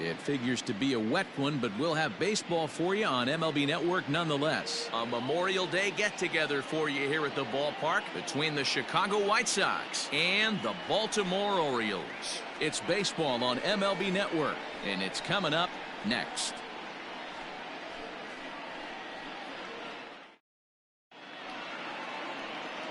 It figures to be a wet one, but we'll have baseball for you on MLB Network nonetheless. A Memorial Day get-together for you here at the ballpark between the Chicago White Sox and the Baltimore Orioles. It's baseball on MLB Network, and it's coming up next.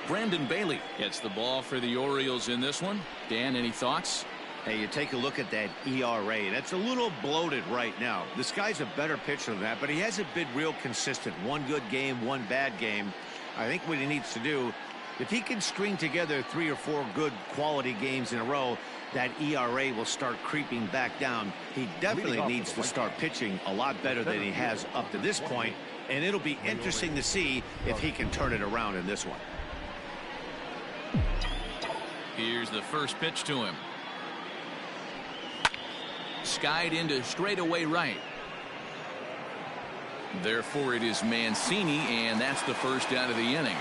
Brandon Bailey gets the ball for the Orioles in this one. Dan, any thoughts? Hey, you take a look at that ERA. That's a little bloated right now. This guy's a better pitcher than that, but he hasn't been real consistent. One good game, one bad game. I think what he needs to do, if he can string together 3 or 4 good quality games in a row, that ERA will start creeping back down. He definitely needs to start pitching a lot better than he has up to this point, and it'll be interesting to see if he can turn it around in this one. Here's the first pitch to him. Skied into straightaway right. Therefore, it is Mancini, and that's the first out of the inning.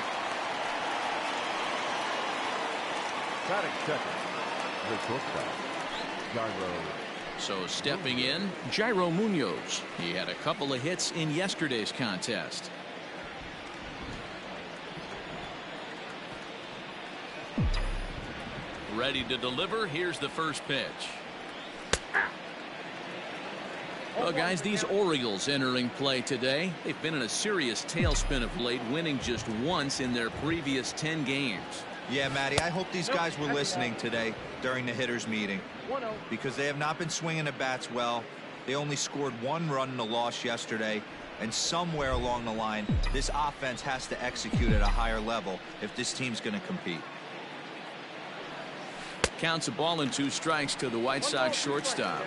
Batting second, the shortstop, Jairo. So stepping in, Jairo Munoz. He had a couple of hits in yesterday's contest. Ready to deliver. Here's the first pitch. Well, guys, these Orioles entering play today. They've been in a serious tailspin of late, winning just once in their previous 10 games. Yeah, Matty, I hope these guys were listening today during the hitters meeting, because they have not been swinging the bats well. They only scored 1 run in the loss yesterday, and somewhere along the line, this offense has to execute at a higher level if this team's going to compete. Counts a ball and 2 strikes to the White Sox shortstop.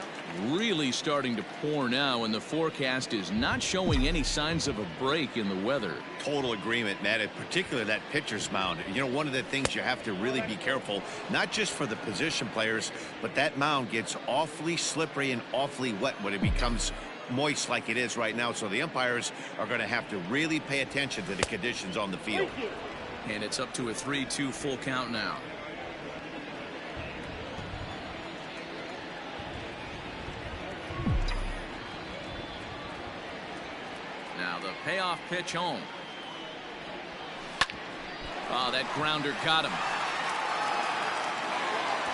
Really starting to pour now, and the forecast is not showing any signs of a break in the weather. Total agreement, Matt, in particular that pitcher's mound. You know, one of the things you have to really be careful, not just for the position players, but that mound gets awfully slippery and awfully wet when it becomes moist like it is right now. So the umpires are going to have to really pay attention to the conditions on the field. And it's up to a 3-2 full count now. Now the payoff pitch home. Oh, that grounder got him.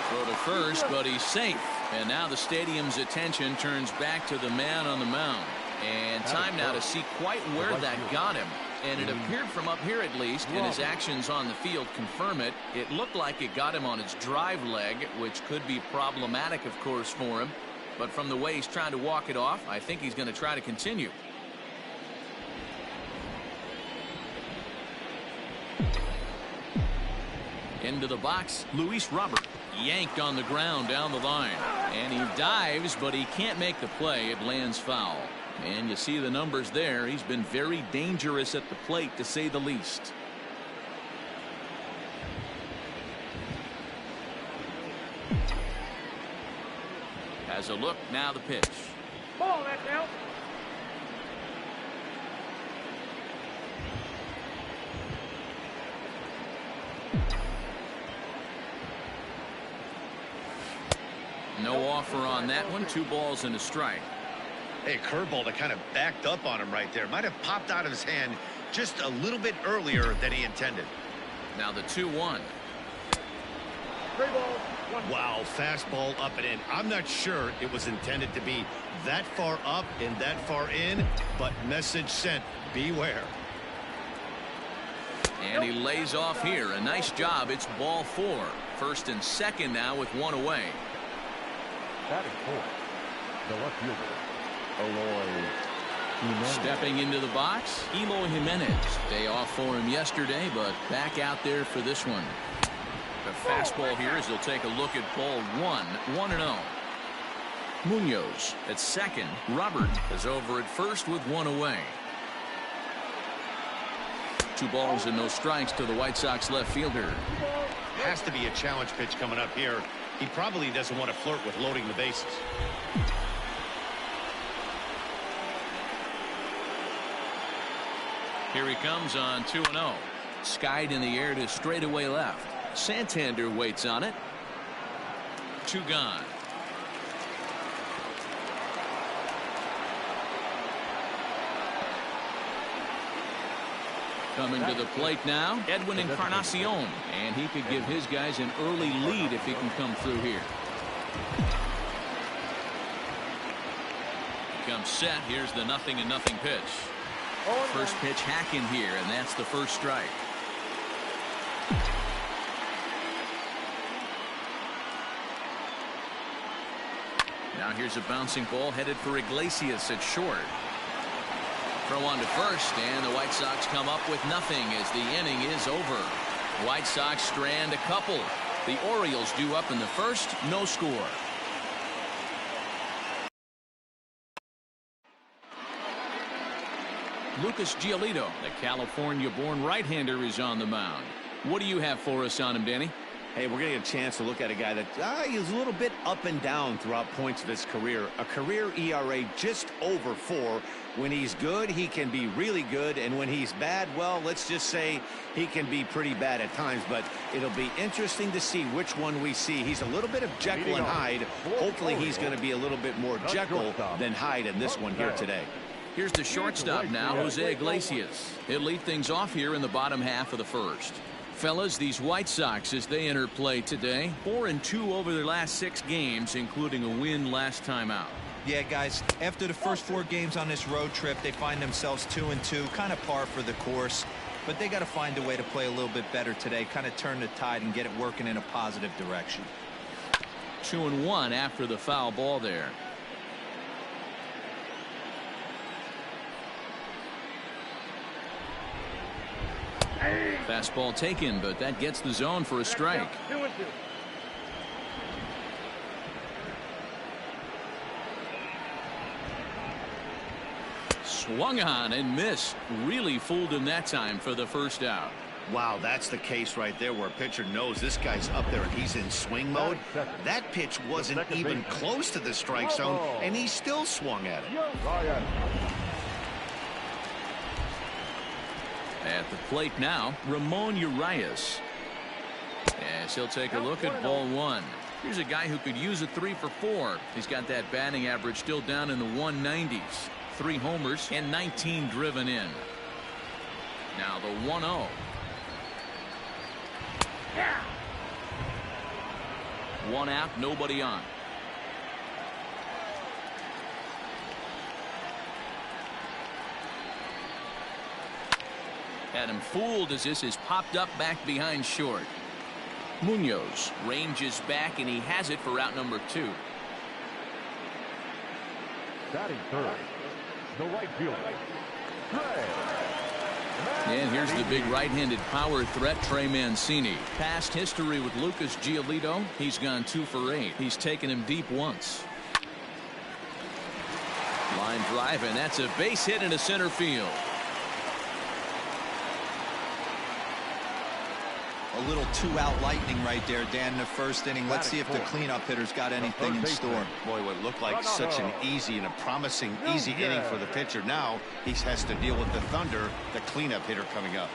Throw to first, but he's safe. And now the stadium's attention turns back to the man on the mound. And time now to see quite where that got him. And it appeared from up here, at least, and his actions on the field confirm it. It looked like it got him on his drive leg, which could be problematic, of course, for him. But from the way he's trying to walk it off, I think he's going to try to continue. Into the box, Luis Robert. Yanked on the ground down the line. And he dives, but he can't make the play. It lands foul. And you see the numbers there. He's been very dangerous at the plate, to say the least. Has a look, now the pitch. Ball that now. No offer on that one. 2 balls and a strike. Hey, curveball that kind of backed up on him right there. Might have popped out of his hand just a little bit earlier than he intended. Now the 2-1. Wow, fastball up and in. I'm not sure it was intended to be that far up and that far in, but message sent. Beware. And he lays off here. A nice job. It's ball 4. First and second now with 1 away. Batting fourth, the left fielder, Eloy Jimenez. Stepping into the box, Eloy Jimenez. Day off for him yesterday, but back out there for this one. The fastball here as he'll take a look at ball 1, 1-0. Munoz at second. Robert is over at first with 1 away. 2 balls and no strikes to the White Sox left fielder. Has to be a challenge pitch coming up here. He probably doesn't want to flirt with loading the bases. Here he comes on 2-0. Skied in the air to straightaway left. Santander waits on it. 2 gone. Coming to the plate now, Edwin Encarnacion, and he could give his guys an early lead if he can come through here. Comes set. Here's the 0-0 pitch. First pitch hacking here, and that's the first strike. Now here's a bouncing ball headed for Iglesias at short. Throw on to first, and the White Sox come up with nothing as the inning is over. White Sox strand a couple. The Orioles due up in the first, no score. Lucas Giolito, the California-born right-hander, is on the mound. What do you have for us on him, Danny? Hey, we're going to get a chance to look at a guy that he's a little bit up and down throughout points of his career. A career ERA just over 4. When he's good, he can be really good. And when he's bad, well, let's just say he can be pretty bad at times. But it'll be interesting to see which one we see. He's a little bit of Jekyll and Hyde. Hopefully he's going to be a little bit more Jekyll than Hyde in this one here today. Here's the shortstop now, Jose Iglesias. He'll lead things off here in the bottom half of the first. Fellas, these White Sox, as they enter play today, 4-2 over their last 6 games, including a win last time out. Yeah, guys, after the first 4 games on this road trip, they find themselves 2-2, kind of par for the course. But they got to find a way to play a little bit better today, kind of turn the tide and get it working in a positive direction. 2-1 after the foul ball there. Fastball taken, but that gets the zone for a strike. 2-2. Swung on and missed. Really fooled him that time for the first out. Wow, that's the case right there where a pitcher knows this guy's up there and he's in swing mode. That pitch wasn't even close to the strike zone, and he still swung at it. At the plate now, Ramon Urias. As he'll take a look at ball 1. Here's a guy who could use a 3 for 4. He's got that batting average still down in the 190s. 3 homers and 19 driven in. Now the 1-0. One out, nobody on. Had him fooled as this is popped up back behind short. Munoz ranges back, and he has it for out number 2. Batting third, the right fielder, and here's the big right-handed power threat, Trey Mancini. Past history with Lucas Giolito. He's gone 2 for 8. He's taken him deep once. Line drive, and that's a base hit into center field. A little 2-out lightning right there, Dan, in the first inning. Let's see if the cleanup hitter's got anything in store. Boy, what looked like such an easy and a promising easy inning for the pitcher. Now he has to deal with the Thunder, the cleanup hitter coming up.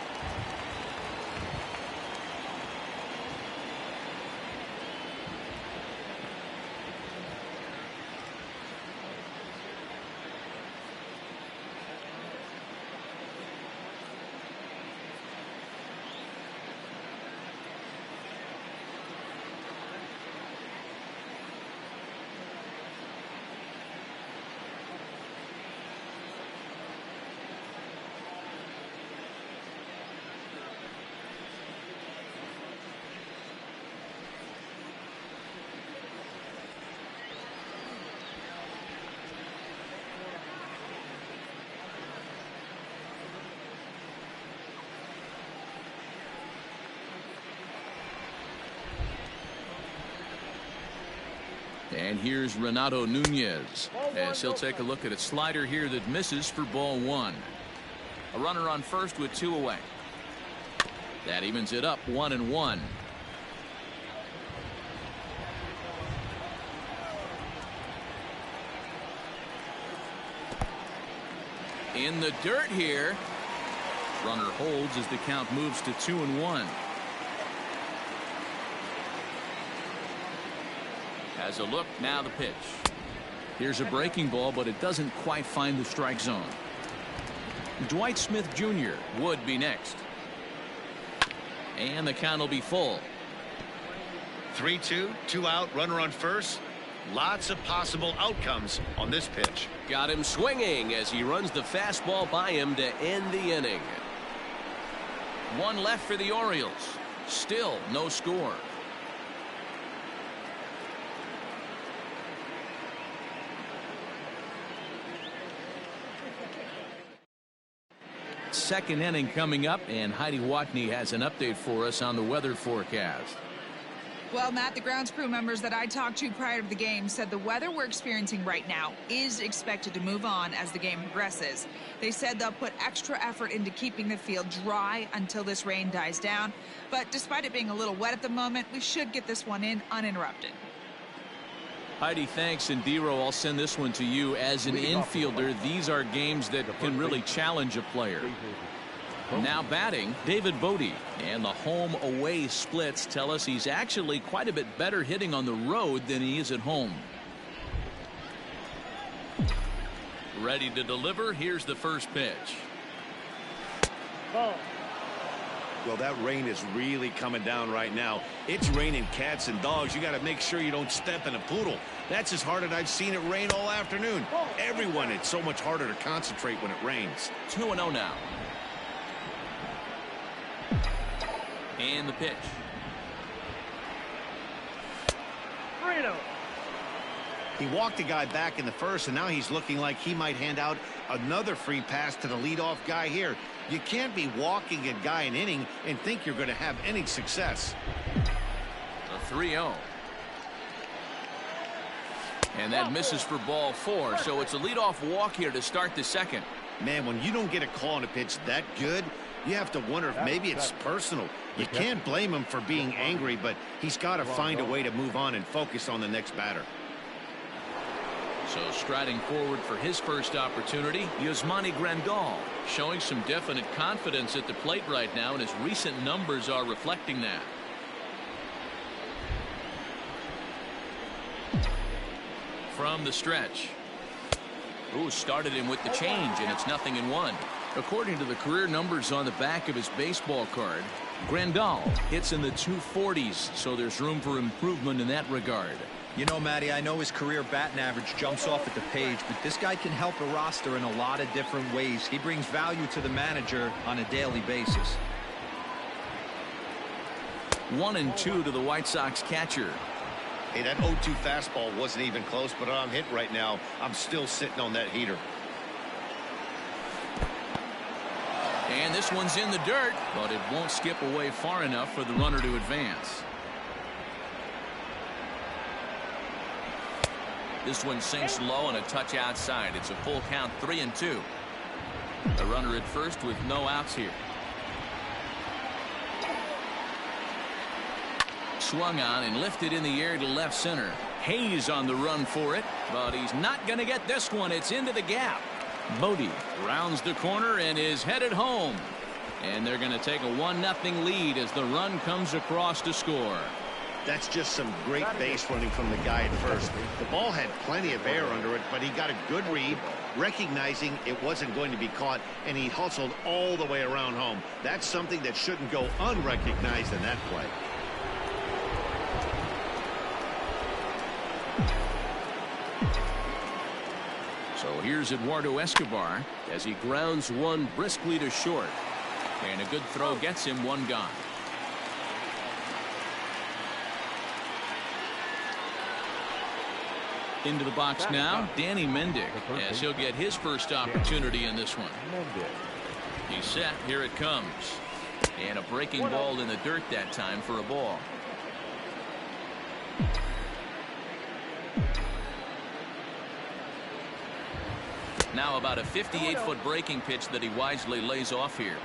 And here's Renato Nunez as he'll take a look at a slider here that misses for ball 1. A runner on first with 2 away. That evens it up 1-1. In the dirt here. Runner holds as the count moves to 2-1. Has a look, now the pitch. Here's a breaking ball, but it doesn't quite find the strike zone. Dwight Smith Jr. would be next. And the count will be full. 3-2, 2 out, runner on first. Lots of possible outcomes on this pitch. Got him swinging as he runs the fastball by him to end the inning. One left for the Orioles. Still no score. Second inning coming up, and Heidi Watney has an update for us on the weather forecast. Well, Matt, the grounds crew members that I talked to prior to the game said the weather we're experiencing right now is expected to move on as the game progresses. They said they'll put extra effort into keeping the field dry until this rain dies down. But despite it being a little wet at the moment, we should get this one in uninterrupted. Heidi, thanks. And Dero, I'll send this one to you. As an infielder, these are games that can really challenge a player. Now batting, David Bodie. And the home-away splits tell us he's actually quite a bit better hitting on the road than he is at home. Ready to deliver. Here's the first pitch. Well, that rain is really coming down right now. It's raining cats and dogs. You got to make sure you don't step in a poodle. That's as hard as I've seen it rain all afternoon. Everyone, it's so much harder to concentrate when it rains. 2-0 now. And the pitch. He walked the guy back in the first, and now he's looking like he might hand out another free pass to the leadoff guy here. You can't be walking a guy an inning and think you're going to have any success. A 3-0. And that misses for ball 4, so it's a leadoff walk here to start the second. Man, when you don't get a call on a pitch that good, you have to wonder if maybe it's personal. You can't blame him for being angry, but he's got to find a way to move on and focus on the next batter. So striding forward for his first opportunity, Yasmani Grandal, showing some definite confidence at the plate right now, and his recent numbers are reflecting that. From the stretch. Ooh, started him with the change, and it's 0-1. According to the career numbers on the back of his baseball card, Grandal hits in the 240s, so there's room for improvement in that regard. You know, Matty, I know his career batting average jumps off at the page, but this guy can help a roster in a lot of different ways. He brings value to the manager on a daily basis. 1-2 to the White Sox catcher. Hey, that 0-2 fastball wasn't even close, but I'm hit right now. I'm still sitting on that heater. And this one's in the dirt, but it won't skip away far enough for the runner to advance. This one sinks low and a touch outside. It's a full count, 3-2. The runner at first with no outs here. Swung on and lifted in the air to left center. Hayes on the run for it, but he's not going to get this one. It's into the gap. Bodie rounds the corner and is headed home. And they're going to take a 1-0 lead as the run comes across to score. That's just some great base running from the guy at first. The ball had plenty of air under it, but he got a good read, recognizing it wasn't going to be caught, and he hustled all the way around home. That's something that shouldn't go unrecognized in that play. So here's Eduardo Escobar as he grounds one briskly to short. And a good throw gets him one gone. Into the box now, Danny Mendick, as he'll get his first opportunity in this one. He's set. Here it comes. And a breaking ball in the dirt that time for a ball. Now about a 58-foot breaking pitch that he wisely lays off here.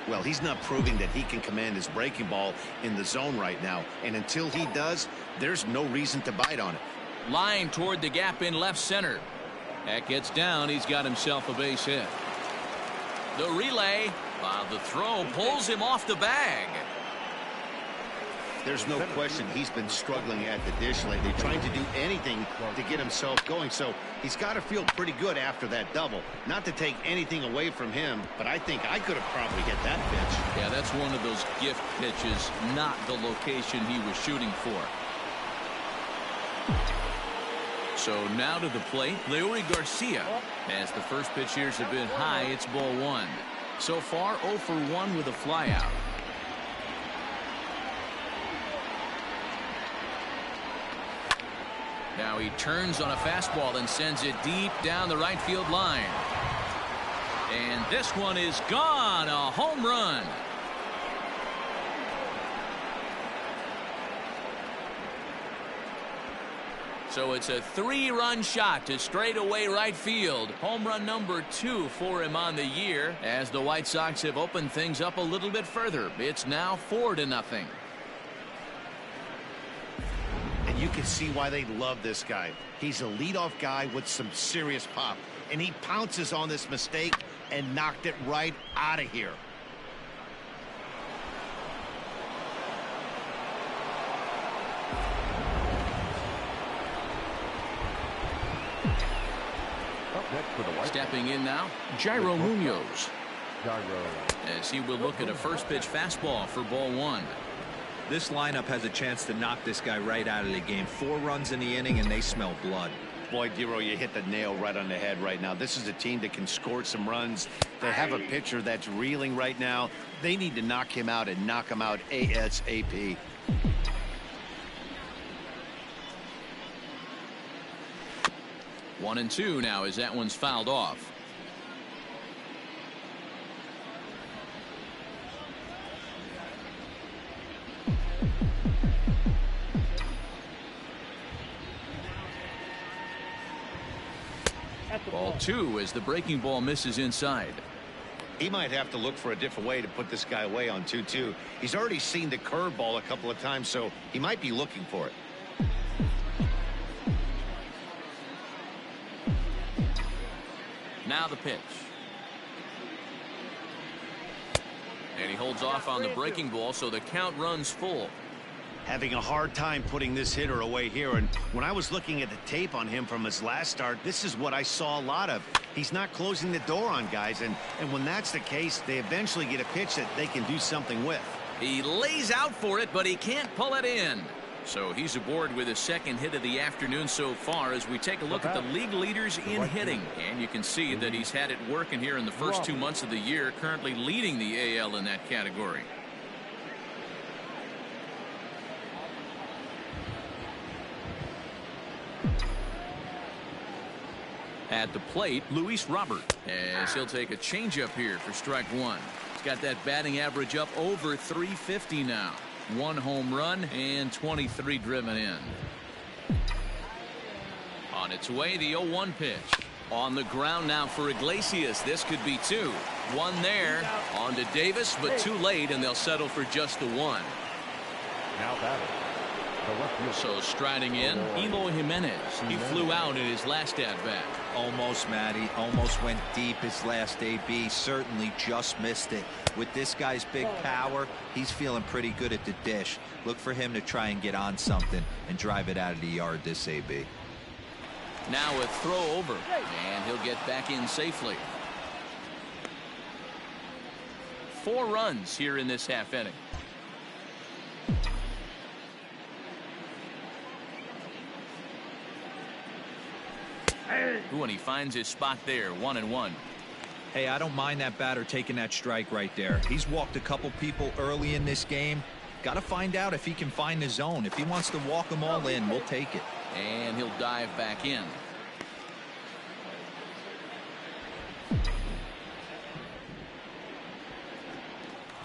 Well, he's not proving that he can command his breaking ball in the zone right now. And until he does, there's no reason to bite on it. Line toward the gap in left center. That gets down. He's got himself a base hit. The relay, while the throw pulls him off the bag. there's no question he's been struggling at the dish lately, trying to do anything to get himself going. So he's got to feel pretty good after that double. Not to take anything away from him, but I think I could have probably hit that pitch. Yeah, that's one of those gift pitches, not the location he was shooting for. So now to the plate, Leury Garcia. As the first pitch here is a bit high, it's ball one. So far, 0 for 1 with a flyout. Now he turns on a fastball and sends it deep down the right field line. And this one is gone. A home run. So it's a 3-run shot to straightaway right field. Home run number 2 for him on the year, as the White Sox have opened things up a little bit further. It's now 4-0. And you can see why they love this guy. He's a leadoff guy with some serious pop, and he pounces on this mistake and knocked it right out of here. Stepping in now, Jairo Munoz. As he will look at a first pitch fastball for ball one. This lineup has a chance to knock this guy right out of the game. 4 runs in the inning, and they smell blood. Boy, Dero, you hit the nail right on the head right now. This is a team that can score some runs. They have a pitcher that's reeling right now. They need to knock him out and knock him out ASAP. 1-2 now as that one's fouled off. Ball 2 as the breaking ball misses inside. He might have to look for a different way to put this guy away on 2-2. He's already seen the curveball a couple of times, so he might be looking for it. Now the pitch. And he holds off on the breaking ball, so the count runs full. Having a hard time putting this hitter away here, and when I was looking at the tape on him from his last start, this is what I saw a lot of. He's not closing the door on guys, and when that's the case, they eventually get a pitch that they can do something with. He lays out for it, but he can't pull it in. So he's aboard with his second hit of the afternoon so far as we take a look at the league leaders in hitting. And you can see that he's had it working here in the first 2 months of the year, currently leading the AL in that category. At the plate, Luis Robert, as he'll take a changeup here for strike one. He's got that batting average up over 350 now. 1 home run and 23 driven in. On its way, the 0-1 pitch. On the ground now for Iglesias. This could be 2. 1 there. On to Davis, but too late, and they'll settle for just the 1. Now batting. So striding in, Eloy Jimenez. He flew out in his last at-bat. Almost, Matty. Almost went deep his last AB. Certainly just missed it. With this guy's big power, he's feeling pretty good at the dish. Look for him to try and get on something and drive it out of the yard this AB. Now a throw over, and he'll get back in safely. 4 runs here in this half inning. Ooh, and he finds his spot there, 1-1. Hey, I don't mind that batter taking that strike right there. He's walked a couple people early in this game. Got to find out if he can find the zone. If he wants to walk them all in, we'll take it. And he'll dive back in.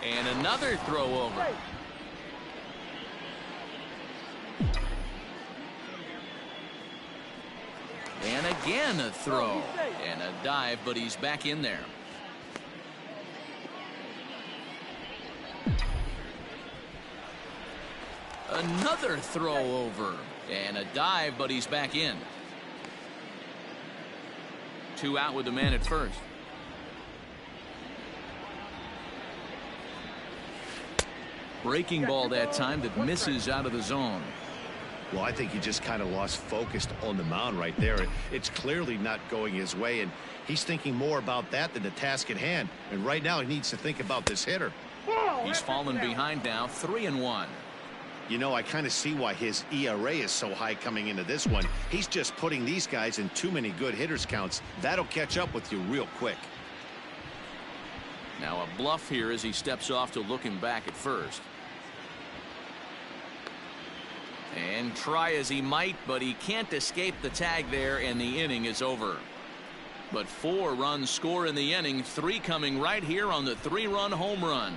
And another throw over. And again a throw. And a dive, but he's back in there. Another throw over. And a dive, but he's back in. 2 out with the man at first. Breaking ball that time that misses out of the zone. Well, I think he just kind of lost focus on the mound right there. It's clearly not going his way, and he's thinking more about that than the task at hand. And right now he needs to think about this hitter. He's fallen behind now, 3-1. You know, I kind of see why his ERA is so high coming into this one. He's just putting these guys in too many good hitters counts. That'll catch up with you real quick. Now a bluff here as he steps off to looking back at first. And try as he might, but he can't escape the tag there, and the inning is over. But 4 runs score in the inning, 3 coming right here on the 3-run home run.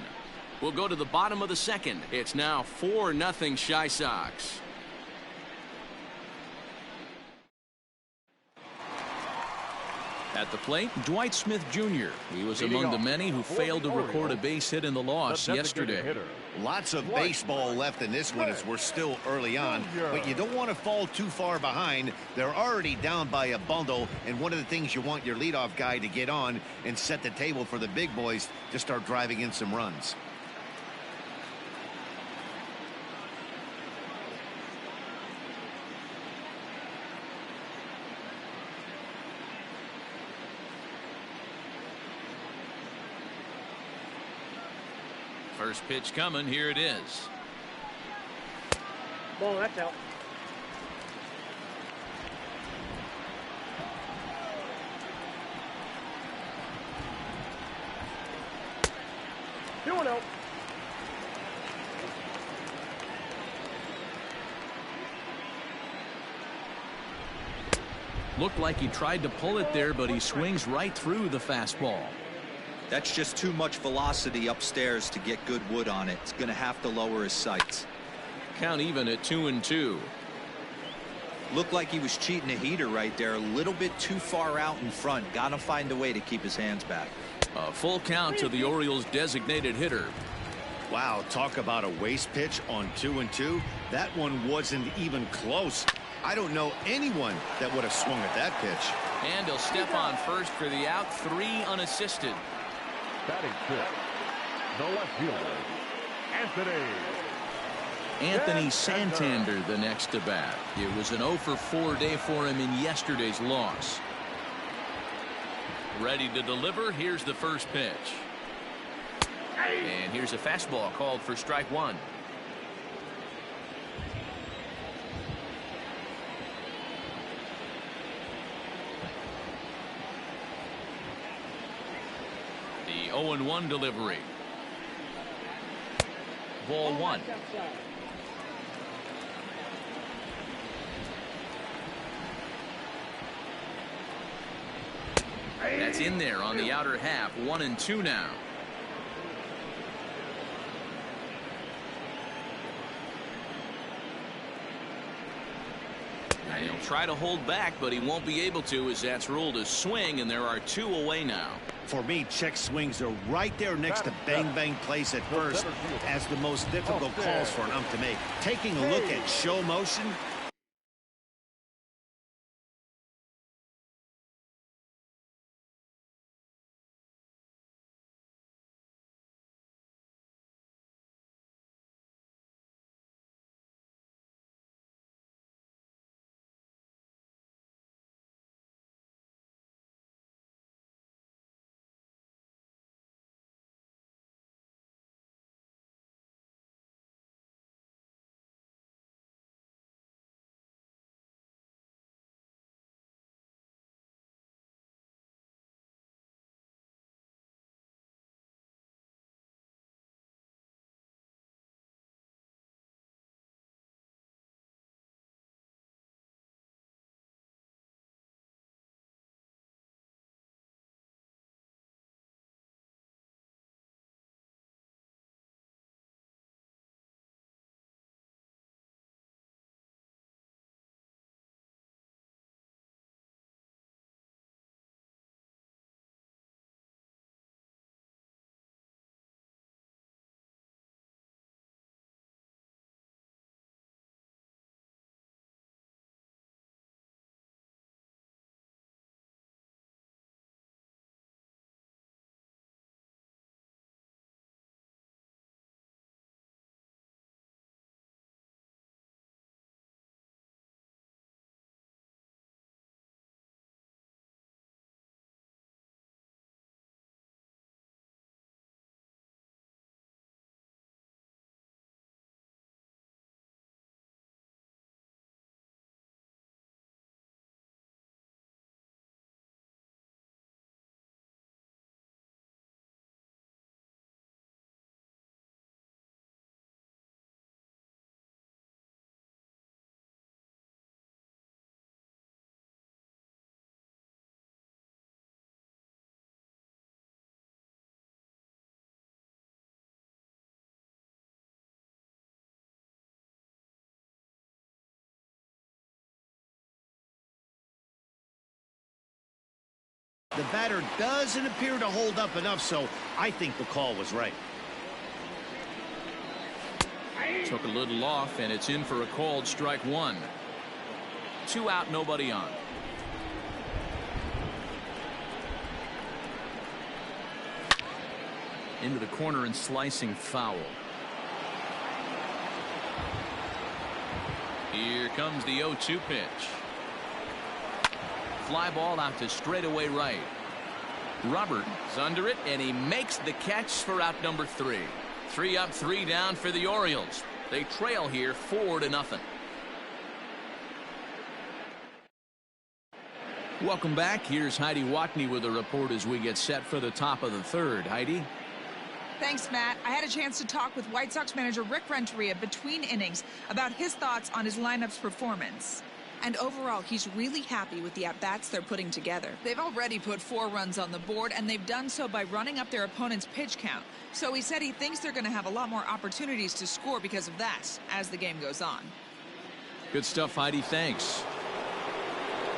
We'll go to the bottom of the second. It's now 4-0 Chi Sox. At the plate, Dwight Smith Jr. He was among the many who failed to record a base hit in the loss yesterday. Lots of baseball left in this one as we're still early on, but you don't want to fall too far behind. They're already down by a bundle, and one of the things you want your leadoff guy to get on and set the table for the big boys to start driving in some runs. First pitch coming. Here it is. Ball, that's out. Out. Looked like he tried to pull it there, but he swings right through the fastball. That's just too much velocity upstairs to get good wood on it. It's going to have to lower his sights. Count even at 2-2. Looked like he was cheating a heater right there. A little bit too far out in front. Got to find a way to keep his hands back. A full count to the Orioles designated hitter. Wow, talk about a waste pitch on 2-2. That one wasn't even close. I don't know anyone that would have swung at that pitch. And he'll step on first for the out. 3 unassisted. Batting fifth, the left fielder, Anthony Santander the next to bat. It was an 0-for-4 day for him in yesterday's loss. Ready to deliver. Here's the first pitch. And here's a fastball called for strike 1. The 0-1 delivery. Ball 1. That's in there on the outer half. 1-2 now. And he'll try to hold back, but he won't be able to, as that's ruled a swing, and there are 2 away now. For me, check swings are right there next to bang bang plays at first as the most difficult calls for an ump to make. Taking a look at show motion, The batter doesn't appear to hold up enough, so I think the call was right. Took a little off, and it's in for a called strike one. 2 out, nobody on. Into the corner and slicing foul. Here comes the 0-2 pitch. Fly ball out to straightaway right. Robert is under it, and he makes the catch for out number 3. 3 up, 3 down for the Orioles. They trail here 4-0. Welcome back. Here's Heidi Watney with a report as we get set for the top of the third. Heidi? Thanks, Matt. I had a chance to talk with White Sox manager Rick Renteria between innings about his thoughts on his lineup's performance. And overall, he's really happy with the at-bats they're putting together. They've already put 4 runs on the board, and they've done so by running up their opponent's pitch count. So he said he thinks they're going to have a lot more opportunities to score because of that as the game goes on. Good stuff, Heidi. Thanks.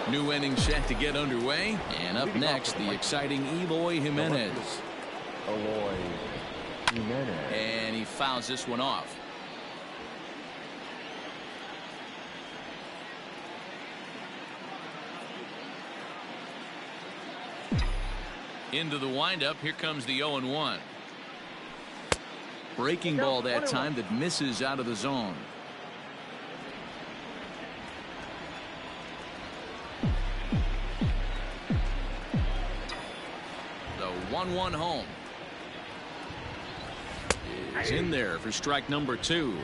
New inning set to get underway. And up next, the exciting Eloy Jimenez. Eloy Jimenez. And he fouls this one off. Into the windup. Here comes the 0-1. Breaking ball that time that misses out of the zone. The 1-1 home is in there for strike number 2.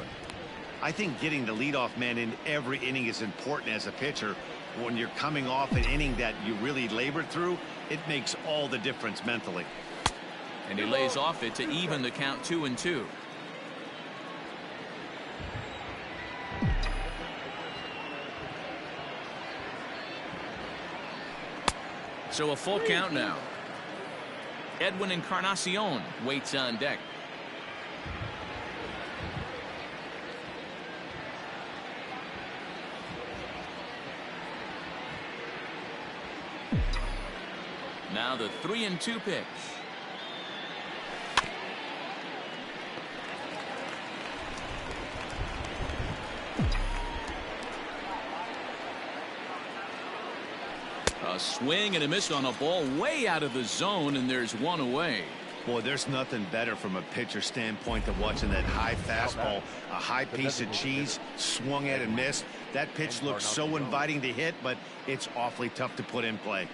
I think getting the leadoff man in every inning is important as a pitcher. When you're coming off an inning that you really labored through, it makes all the difference mentally. And he lays off it to even the count 2-2. So a full count now. Edwin Encarnacion waits on deck. Now the 3-2 pitch. A swing and a miss on a ball way out of the zone, and there's one away. Boy, there's nothing better from a pitcher standpoint than watching that high fastball, a high piece of cheese, swung at and missed. That pitch looks so inviting to hit, but it's awfully tough to put in play.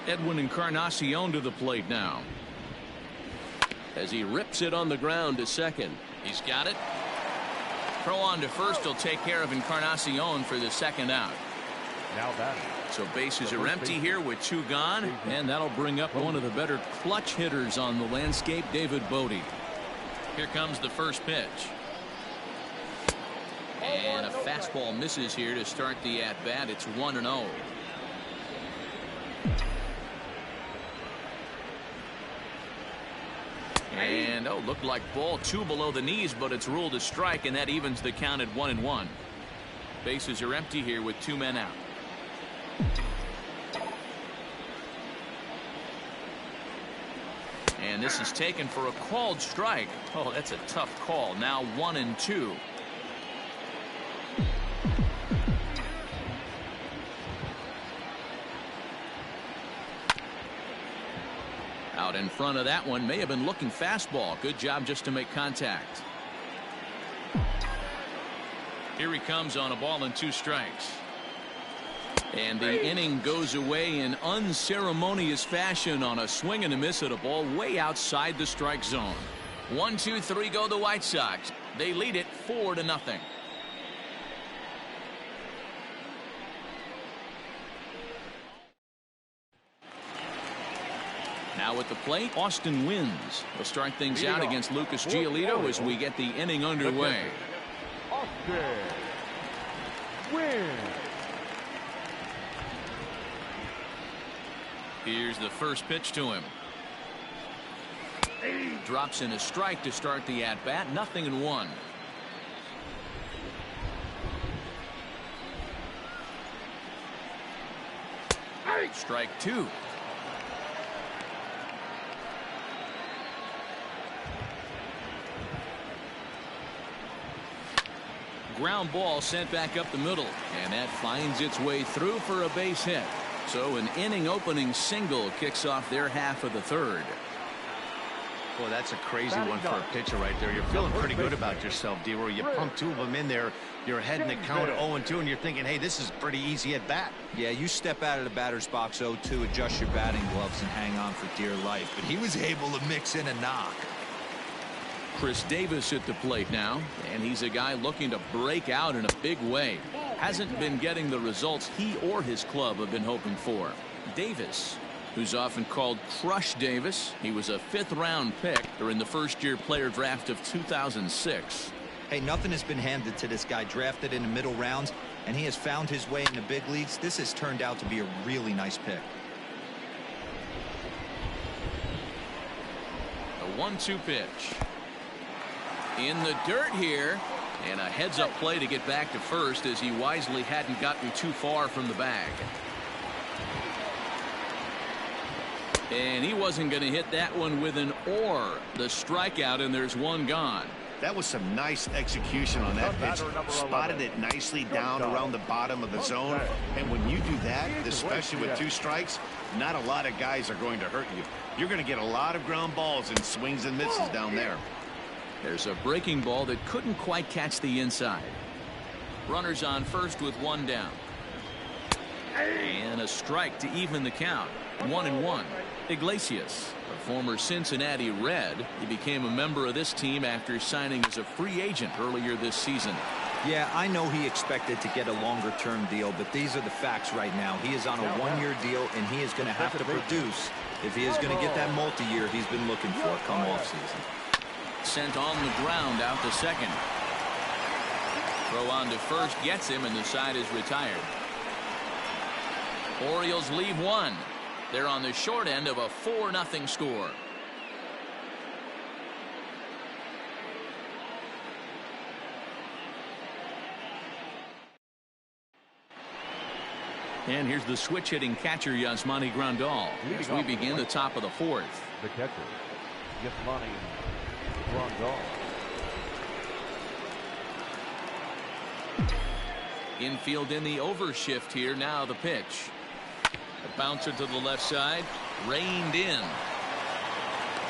Edwin Encarnacion to the plate now. As he rips it on the ground to second. He's got it. Throw on to first will take care of Encarnacion for the second out. Now batting. So bases are empty here with 2 gone, and that'll bring up one of the better clutch hitters on the landscape, David Bodie. Here comes the first pitch. And a fastball misses here to start the at-bat. It's 1-0. And looked like ball 2 below the knees, but it's ruled a strike, and that evens the count at 1-1. Bases are empty here with 2 men out. And this is taken for a called strike. Oh, that's a tough call. Now 1-2. Out in front of that one, may have been looking fastball. Good job just to make contact. Here he comes on a ball and 2 strikes. And the inning goes away in unceremonious fashion on a swing and a miss at a ball way outside the strike zone. 1, 2, 3 go the White Sox. They lead it 4-0. Now at the plate, Austin Wins will start things out against Lucas Giolito as we get the inning underway. Austin Wins. Here's the first pitch to him. Drops in a strike to start the at-bat. 0-1. Strike 2. Ground ball sent back up the middle, and that finds its way through for a base hit. So an inning opening single kicks off their half of the third. Boy, that's a crazy one for a pitcher right there. You're feeling pretty good about yourself, D-Roy. You pump 2 of them in there. You're heading the count 0-2, and you're thinking, hey, this is pretty easy at bat. Yeah, you step out of the batter's box 0-2, adjust your batting gloves, and hang on for dear life. But he was able to mix in a knock. Chris Davis at the plate now, and he's a guy looking to break out in a big way. Hasn't been getting the results he or his club have been hoping for. Davis, who's often called Crush Davis, he was a 5th-round pick during the first-year player draft of 2006. Hey, nothing has been handed to this guy. Drafted in the middle rounds, and he has found his way in the big leagues. This has turned out to be a really nice pick. A 1-2 pitch. In the dirt here, and a heads-up play to get back to first as he wisely hadn't gotten too far from the bag. And he wasn't going to hit that one with an or. The strikeout, and there's one gone. That was some nice execution on that pitch. Spotted it nicely down around the bottom of the zone. And when you do that, especially with 2 strikes, not a lot of guys are going to hurt you. You're going to get a lot of ground balls and swings and misses down there. There's a breaking ball that couldn't quite catch the inside. Runners on first with 1 down. And a strike to even the count. 1-1. Iglesias, a former Cincinnati Red, he became a member of this team after signing as a free agent earlier this season. Yeah, I know he expected to get a longer-term deal, but these are the facts right now. He is on a 1-year deal, and he is going to have to produce if he is going to get that multi-year he's been looking for come off-season. Sent on the ground out to second. Throw on to first gets him, and the side is retired. Orioles leave 1. They're on the short end of a 4-0 score. And here's the switch-hitting catcher, Yasmani Grandal, as we begin the top of the 4th. The catcher, Yasmani Grandal. Infield in the overshift here. Now the pitch. A bouncer to the left side. Reined in.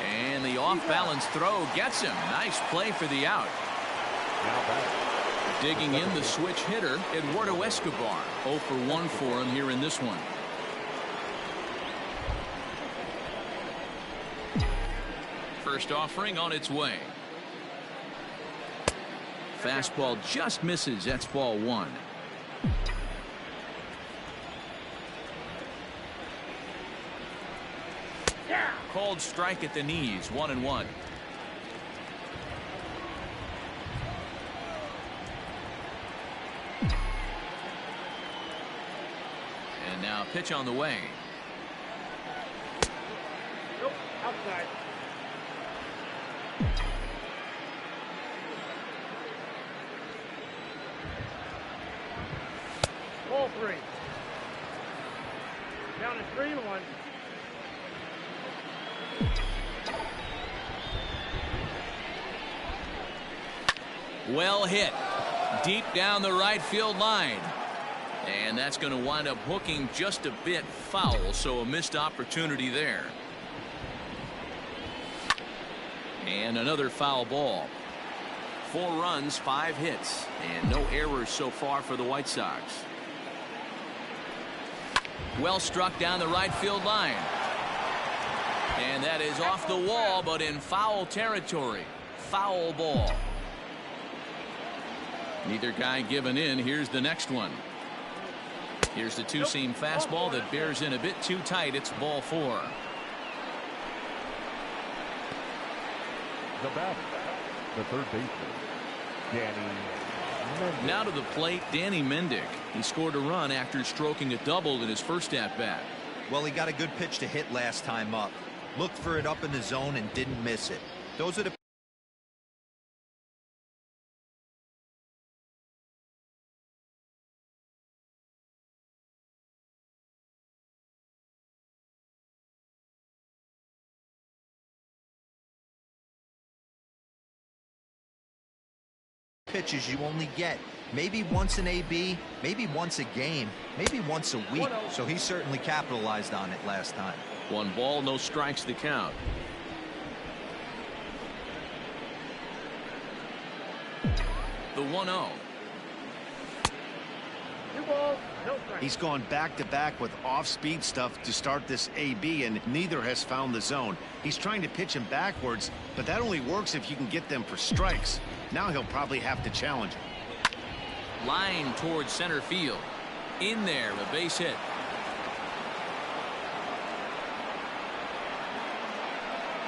And the off-balance throw gets him. Nice play for the out. Digging in the switch hitter, Eduardo Escobar. 0 for 1 for him here in this one. First offering on its way. Fastball just misses. That's ball 1. Called strike at the knees. 1-1. And now pitch on the way. Nope, outside. Ball 3. Down to 3-1. Well hit. Deep down the right field line. And that's going to wind up hooking just a bit foul, so a missed opportunity there. And another foul ball. 4 runs, 5 hits, and no errors so far for the White Sox. Well struck down the right field line. And that is off the wall, but in foul territory. Foul ball. Neither guy giving in. Here's the next one. Here's the two-seam fastball that bears in a bit too tight. It's ball 4. The batter, the third baseman, Danny Mendick. Now to the plate, Danny Mendick. He scored a run after stroking a double in his first at-bat. Well, he got a good pitch to hit last time up. Looked for it up in the zone and didn't miss it. Those are the pitches you only get maybe once an AB, maybe once a game, maybe once a week. So he certainly capitalized on it last time. 1 ball, no strikes the count. The 1-0. 2 balls, no strikes. He's gone back-to-back with off-speed stuff to start this AB, and neither has found the zone. He's trying to pitch him backwards, but that only works if you can get them for strikes. Now he'll probably have to challenge him. Line towards center field. In there, a base hit.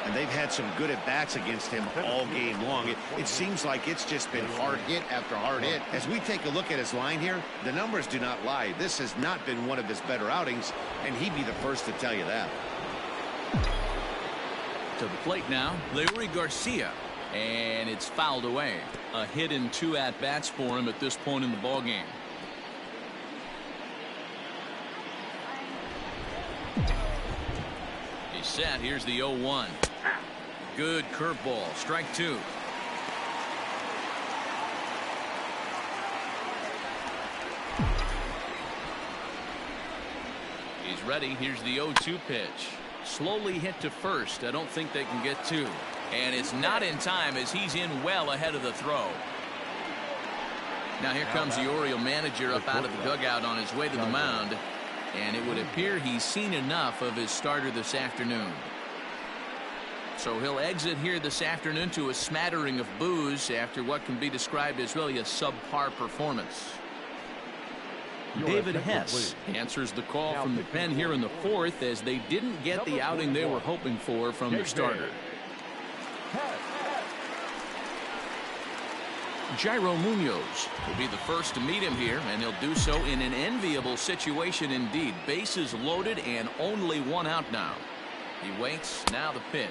And they've had some good at-bats against him all game long. It seems like it's just been hard hit after hard hit. As we take a look at his line here, the numbers do not lie. This has not been one of his better outings, and he'd be the first to tell you that. To the plate now, Leury Garcia. And it's fouled away. A hit in 2 at-bats for him at this point in the ballgame. He's set. Here's the 0-1. Good curveball. Strike 2. He's ready. Here's the 0-2 pitch. Slowly hit to first. I don't think they can get 2. And it's not in time as he's in well ahead of the throw. Now here comes the Oriole manager up out of the dugout on his way to the mound. And it would appear he's seen enough of his starter this afternoon. So he'll exit here this afternoon to a smattering of boos after what can be described as really a subpar performance. David Hess answers the call from the pen here in the 4th as they didn't get the outing they were hoping for from their starter. Jairo Munoz will be the first to meet him here, and he'll do so in an enviable situation indeed. Bases loaded and only 1 out now. He waits. Now the pitch.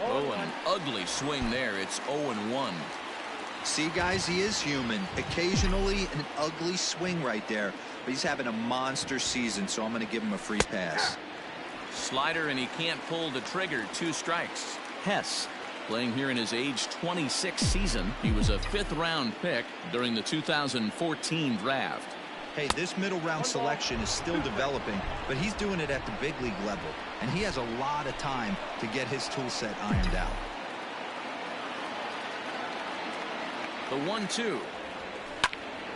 Oh, and an ugly swing there. It's 0-1. See, guys, he is human. Occasionally an ugly swing right there, but he's having a monster season, so I'm going to give him a free pass. Slider, and he can't pull the trigger. 2 strikes. Hess playing here in his age 26 season. He was a 5th-round pick during the 2014 draft. Hey, this middle-round selection is still developing, but he's doing it at the big league level, and he has a lot of time to get his tool set ironed out. The 1-2.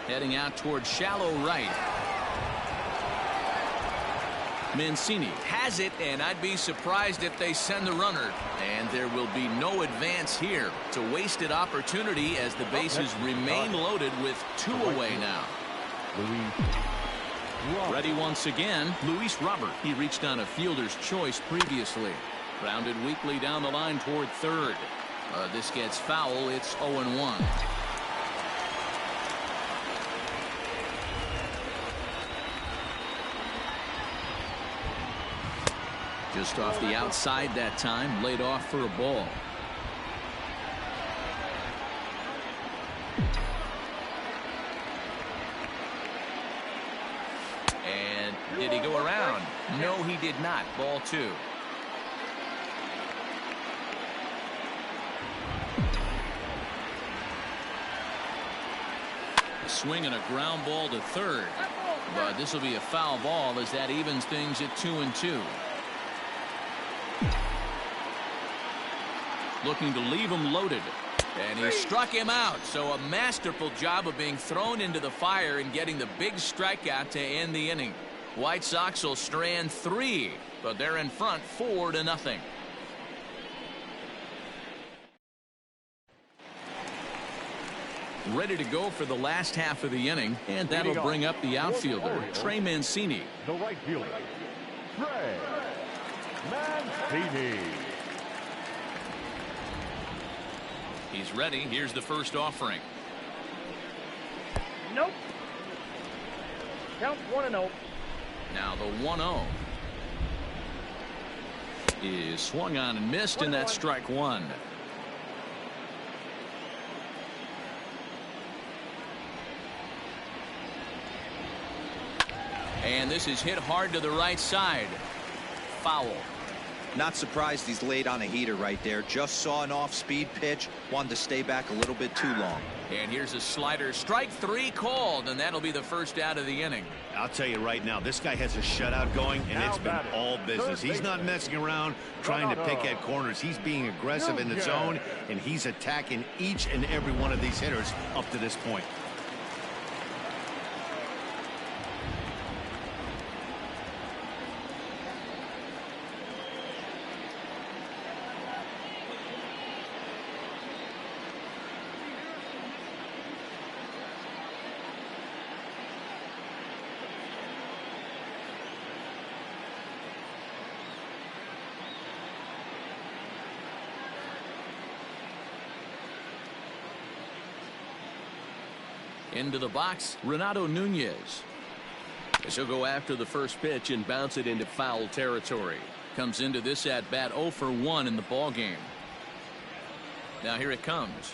Heading out toward shallow right. Mancini has it, and I'd be surprised if they send the runner. And there will be no advance here. It's a wasted opportunity as the bases remain loaded with 2 away now. Ready once again, Luis Robert. He reached on a fielder's choice previously. Grounded weakly down the line toward 3rd. This gets foul. It's 0-1. Just off the outside that time, laid off for a ball. And did he go around? No, he did not. Ball 2. A swing and a ground ball to 3rd. But this will be a foul ball as that evens things at 2-2. Looking to leave him loaded. And he struck him out. So a masterful job of being thrown into the fire and getting the big strikeout to end the inning. White Sox will strand 3, but they're in front 4-0. Ready to go for the last half of the inning, and that'll bring up the outfielder, Trey Mancini. The right fielder, Trey Mancini. He's ready. Here's the first offering. Nope. Count 1-0. Now the 1-0 is swung on and missed, and that's strike 1. And this is hit hard to the right side. Foul. Not surprised he's laid on a heater right there. Just saw an off-speed pitch. Wanted to stay back a little bit too long. And here's a slider. Strike 3 called, and that'll be the first out of the inning. I'll tell you right now, this guy has a shutout going, and it's been all business. He's not messing around trying to pick at corners. He's being aggressive in the zone, and he's attacking each and every one of these hitters up to this point. Into the box, Renato Nunez. He'll go after the first pitch and bounce it into foul territory. Comes into this at bat 0 for 1 in the ball game. Now here it comes.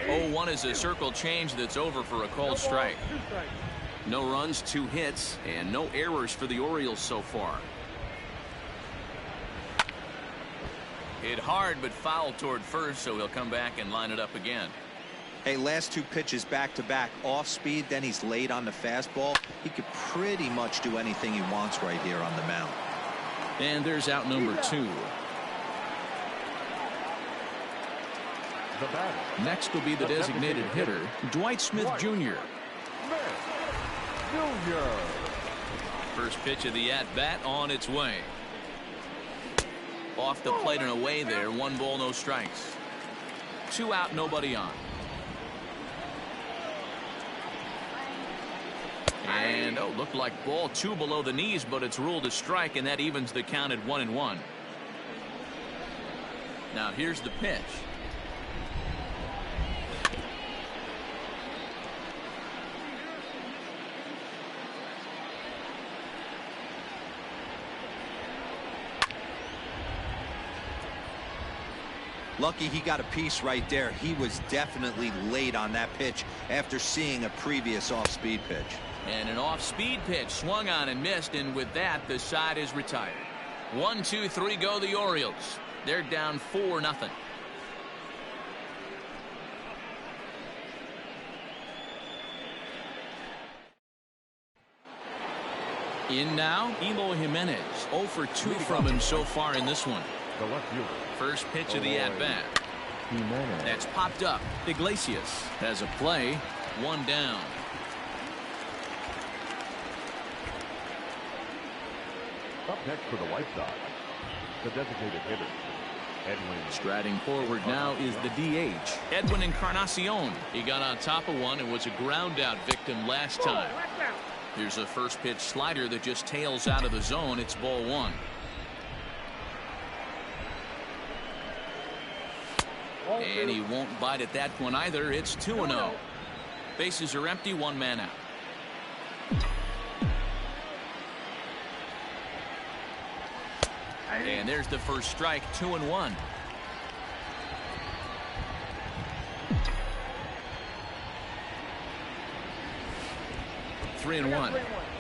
0-1 is a circle change that's over for a called strike. No runs, 2 hits, and no errors for the Orioles so far. Hit hard but foul toward first, so he'll come back and line it up again. Hey, last 2 pitches back-to-back off speed, then he's laid on the fastball. He could pretty much do anything he wants right here on the mound. And there's out number 2. The batter. Next will be the designated hitter, Dwight Smith Jr. Jr. First pitch of the at-bat on its way. Off the plate and away there. 1 ball, no strikes. 2 out, nobody on. And looked like ball 2 below the knees, but it's ruled a strike, and that evens the count at 1-1. Now here's the pitch. Lucky he got a piece right there. He was definitely late on that pitch after seeing a previous off-speed pitch. And an off-speed pitch swung on and missed, and with that the side is retired. 1, 2, 3 go the Orioles. They're down 4-0. In now, Eloy Jimenez. 0 for 2 from him so far in this one. The left fielder. First pitch of the at-bat. That's popped up. Iglesias has a play. 1 down. Up next for the White Sox, the designated hitter, Edwin. Striding forward now is the DH, Edwin Encarnacion. He got on top of one and was a ground out victim last time. Here's a first pitch slider that just tails out of the zone. It's ball 1. And he won't bite at that one either. It's 2-0. Bases are empty, 1 man out. And there's the first strike. 2-1. Three and one.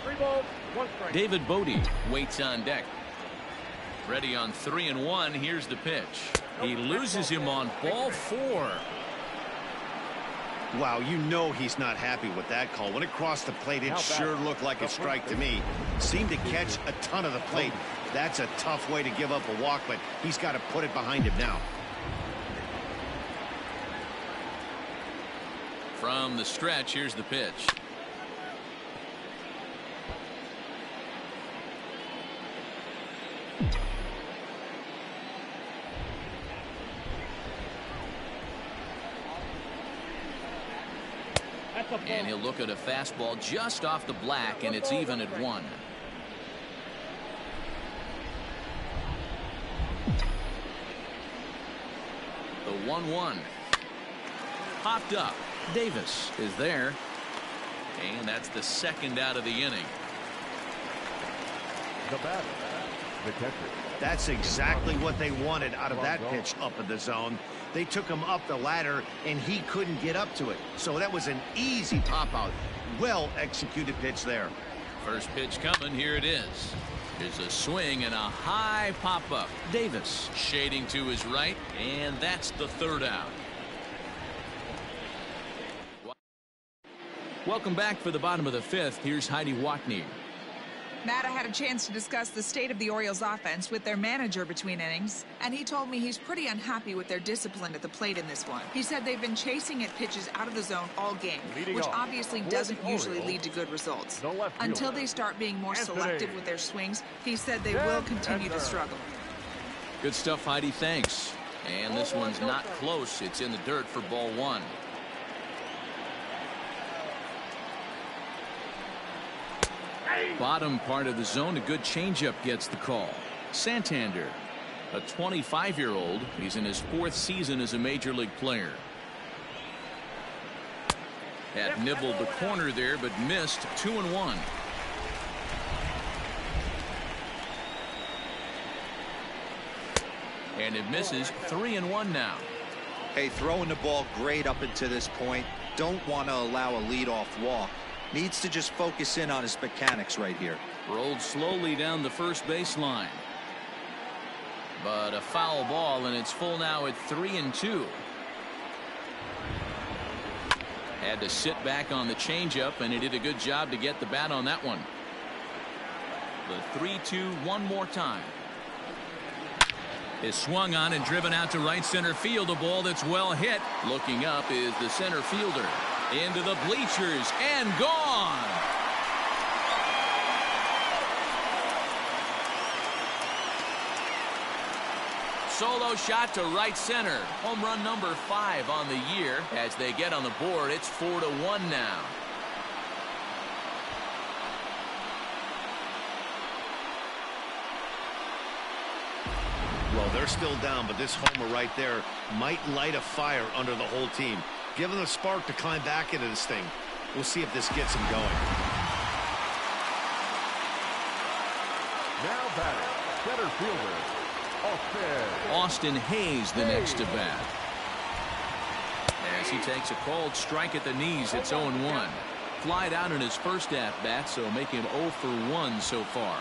3 balls, 1 strike. David Bodie waits on deck. Ready on 3-1. Here's the pitch. He loses him on ball 4. Wow, you know he's not happy with that call. When it crossed the plate, it sure looked like a strike to me. Seemed to catch a ton of the plate. That's a tough way to give up a walk, but he's got to put it behind him now. From the stretch, here's the pitch. And he'll look at a fastball just off the black, and it's even at 1. The 1-1. Popped up. Davis is there. And that's the second out of the inning. The batter, the catcher. That's exactly what they wanted out of that pitch up in the zone. They took him up the ladder, and he couldn't get up to it. So that was an easy pop-out. Well-executed pitch there. First pitch coming. Here it is. There's a swing and a high pop-up. Davis shading to his right, and that's the third out. Welcome back for the bottom of the 5th. Here's Heidi Watney. Matt, I had a chance to discuss the state of the Orioles offense with their manager between innings, and he told me he's pretty unhappy with their discipline at the plate in this one. He said they've been chasing at pitches out of the zone all game, which obviously doesn't usually lead to good results. Until they start being more selective with their swings, he said they will continue to struggle. Good stuff, Heidi. Thanks. And this one's not close. It's in the dirt for ball 1. Bottom part of the zone, a good changeup gets the call. Santander, a 25-year-old. He's in his 4th season as a major league player. Had nibbled the corner there, but missed. 2-1. And it misses. 3-1 now. Hey, throwing the ball great up until this point. Don't want to allow a leadoff walk. Needs to just focus in on his mechanics right here. Rolled slowly down the first baseline. But a foul ball, and it's full now at 3-2. Had to sit back on the changeup, and he did a good job to get the bat on that one. The 3-2 one more time. Is swung on and driven out to right center field. A ball that's well hit. Looking up is the center fielder. Into the bleachers and gone. Solo shot to right center. Home run number 5 on the year. As they get on the board, it's 4-1 now. Well, they're still down, but this homer right there might light a fire under the whole team. Give them a spark to climb back into this thing. We'll see if this gets him going. Now batting, center fielder, Austin Hayes the next to bat. As he takes a called strike at the knees, it's 0-1. Flied out in his first at-bat, so make him 0 for 1 so far.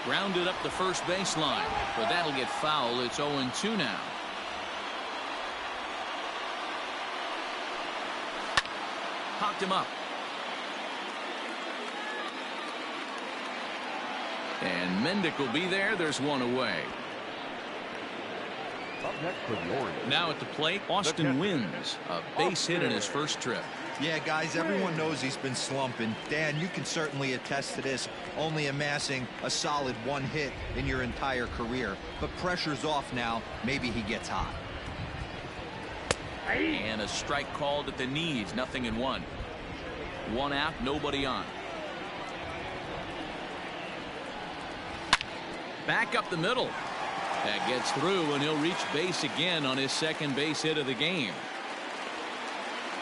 Grounded up the first baseline, but that'll get foul. It's 0-2 now. Popped him up. And Mendick will be there. There's one away. Up next for the Orioles. Now at the plate, Austin wins. A base hit in his first trip. Yeah, guys, everyone knows he's been slumping. Dan, you can certainly attest to this, only amassing a solid 1 hit in your entire career. But pressure's off now. Maybe he gets hot. And a strike called at the knees. 0-1. 1 out, nobody on. Back up the middle. That gets through, and he'll reach base again on his second base hit of the game.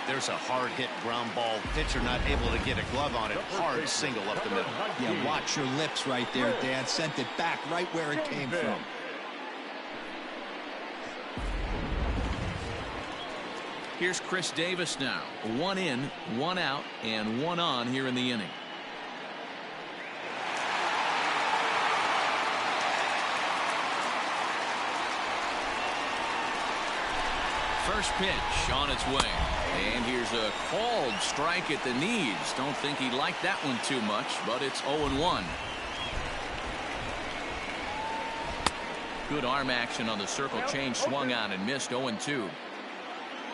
There's a hard hit ground ball. Pitcher not able to get a glove on it. Hard single up the middle. Yeah, watch your lips right there, Dan. Sent it back right where it came from. Here's Chris Davis now. 1 in, 1 out, and 1 on here in the inning. First pitch on its way. And here's a called strike at the knees. Don't think he liked that one too much, but it's 0-1. Good arm action on the circle change. Swung on and missed. 0-2.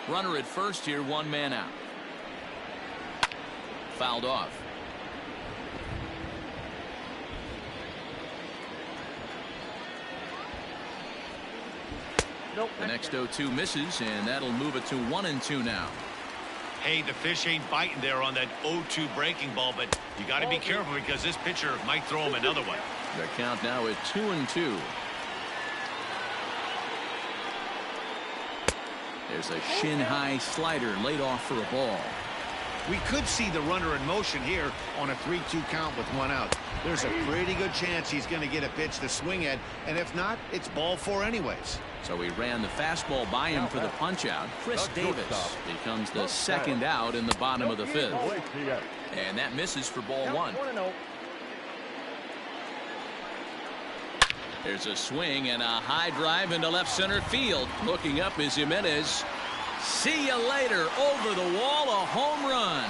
Runner at first here, 1 man out. Fouled off. The next 0-2 misses, and that'll move it to 1-2 now. Hey, the fish ain't biting there on that 0-2 breaking ball, but you got to be careful because this pitcher might throw him another one. The count now at 2-2. There's a shin-high slider laid off for a ball. We could see the runner in motion here on a 3-2 count with one out. There's a pretty good chance he's going to get a pitch to swing at, and if not, it's ball four anyways. So he ran the fastball by him for the punch-out. Chris Davis becomes the second out in the bottom of the fifth. And that misses for ball one. There's a swing and a high drive into left center field. Looking up is Jimenez. See you later. Over the wall, a home run.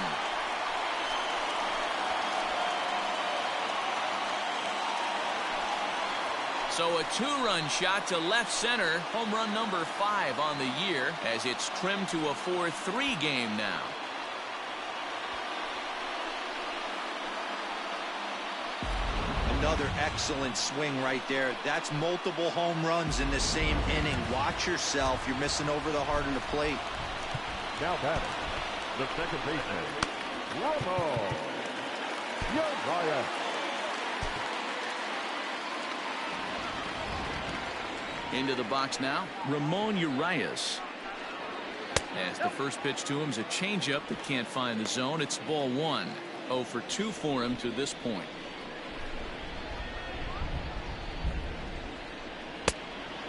So a two-run shot to left center. Home run number 5 on the year as it's trimmed to a 4-3 game now. Another excellent swing right there. That's multiple home runs in the same inning. Watch yourself. You're missing over the heart of the plate. Now batting, the second baseman, Ramon Urias. Into the box now, Ramon Urias. As the first pitch to him is a changeup that can't find the zone. It's ball one. 0 for 2 for him to this point.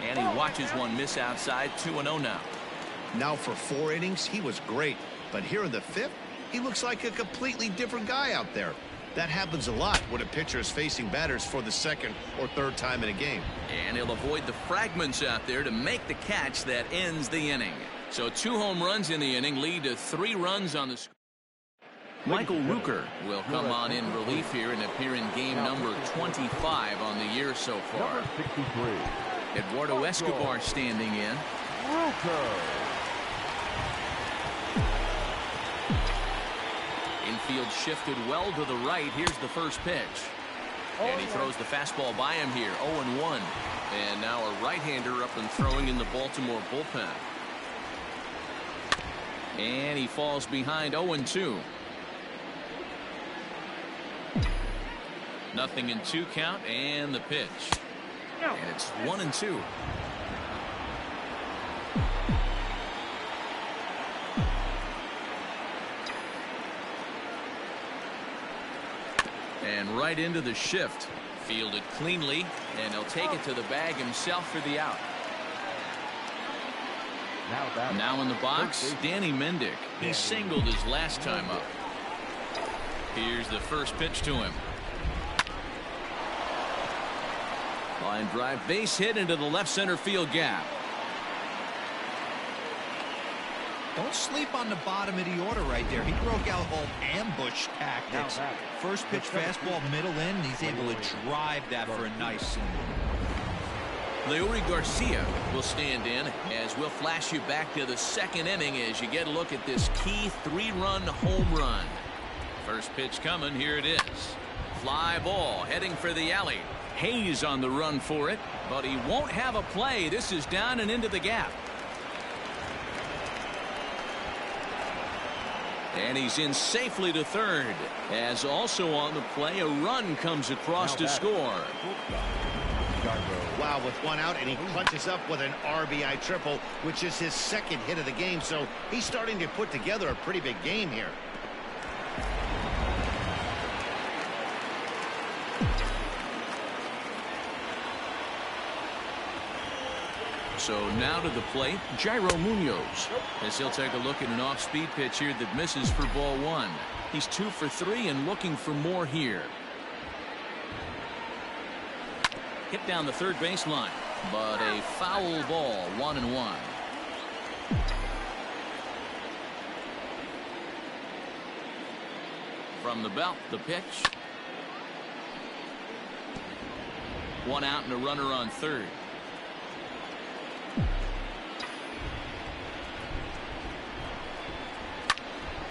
And he watches one miss outside. 2-0 now. Now for 4 innings, he was great. But here in the 5th, he looks like a completely different guy out there. That happens a lot when a pitcher is facing batters for the second or third time in a game. And he'll avoid the fragments out there to make the catch that ends the inning. So 2 home runs in the inning lead to 3 runs on the score. Michael Rooker will come on in relief here and appear in game number 25 on the year so far. Number 63. Eduardo Escobar standing in. Rooker. Infield shifted well to the right. Here's the first pitch. And he throws the fastball by him here. 0-1. And now a right-hander up and throwing in the Baltimore bullpen. And he falls behind. 0-2. Nothing in 2 count and the pitch. And it's 1-2. And right into the shift. Fielded cleanly, and he'll take it to the bag himself for the out. Now in the box, Danny Mendick. He singled his last time up. Here's the first pitch to him. Line drive, base hit into the left center field gap. Don't sleep on the bottom of the order right there. He broke out old ambush tactics. First pitch fastball middle in. He's able to drive that for a nice single. Leury Garcia will stand in as we'll flash you back to the second inning as you get a look at this key 3-run home run. First pitch coming. Here it is. Fly ball heading for the alley. Hayes on the run for it, but he won't have a play. This is down and into the gap. And he's in safely to third. As also on the play, a run comes across to score. Wow, with one out, and he clutches up with an RBI triple, which is his second hit of the game. So he's starting to put together a pretty big game here. So now to the plate, Jairo Munoz, as he'll take a look at an off-speed pitch here that misses for ball one. He's 2 for 3 and looking for more here. Hit down the third baseline, but a foul ball. 1-1. From the belt, the pitch. 1 out and a runner on third.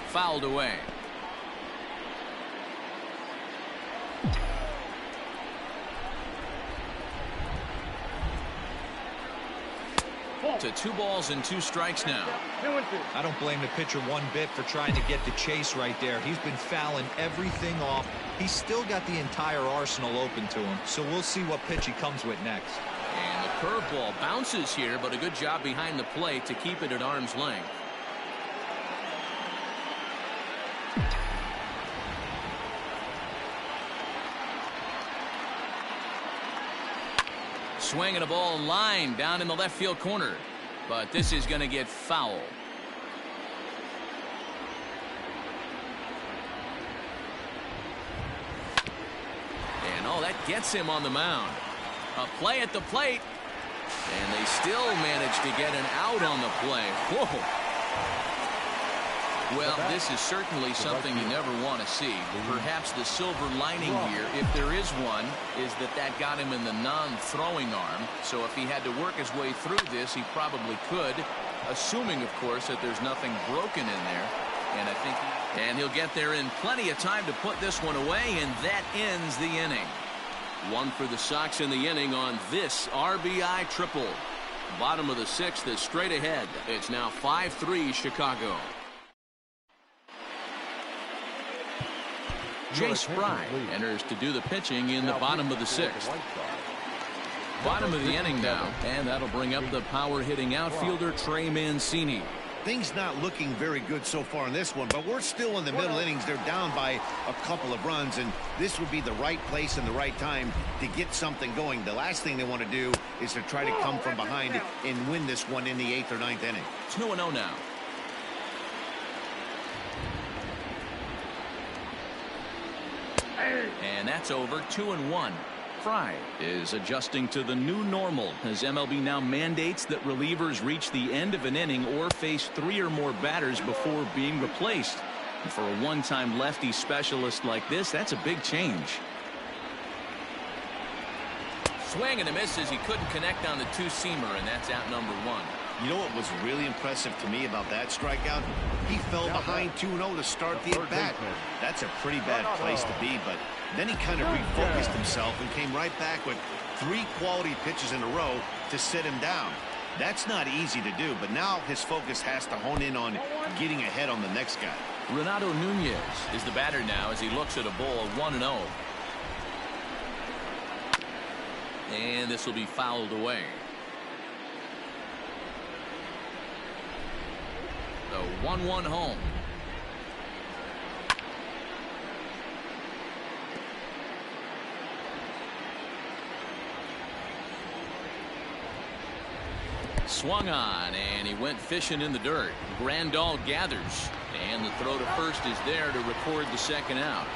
Fouled away. To to 2 balls and 2 strikes now. 2-2. I don't blame the pitcher one bit for trying to get the chase right there. He's been fouling everything off. He's still got the entire arsenal open to him, so we'll see what pitch he comes with next. And the curveball bounces here, but a good job behind the plate to keep it at arm's length. Swinging a ball line down in the left field corner, but this is going to get foul. And oh, that gets him on the mound. A play at the plate, and they still manage to get an out on the play. Whoa. Well, this is certainly something you never want to see. Perhaps the silver lining here, if there is one, is that got him in the non-throwing arm. So if he had to work his way through this, he probably could, assuming, of course, that there's nothing broken in there. And he'll get there in plenty of time to put this one away, and that ends the inning. 1 for the Sox in the inning on this RBI triple. Bottom of the 6th is straight ahead. It's now 5-3 Chicago. Jay Spry enters to do the pitching in the bottom of the 6th. Bottom of the inning now, and that'll bring up the power-hitting outfielder Trey Mancini. Things not looking very good so far in this one, but we're still in the middle innings. They're down by a couple of runs, and this would be the right place and the right time to get something going. The last thing they want to do is to try to come from behind and win this one in the 8th or 9th inning. 2-0 now. And that's over. 2-1. Fry is adjusting to the new normal as MLB now mandates that relievers reach the end of an inning or face 3 or more batters before being replaced. And for a one-time lefty specialist like this, that's a big change. Swing and a miss as he couldn't connect on the 2-seamer, and that's out number 1. You know what was really impressive to me about that strikeout? He fell behind 2-0 to start the at-bat. That's a pretty bad place to be, but then he kind of refocused himself and came right back with 3 quality pitches in a row to sit him down. That's not easy to do, but now his focus has to hone in on getting ahead on the next guy. Renato Nunez is the batter now as he looks at a ball of 1-0. And this will be fouled away. The 1-1 home. Swung on, and he went fishing in the dirt. Grandal gathers, and the throw to first is there to record the 2nd out.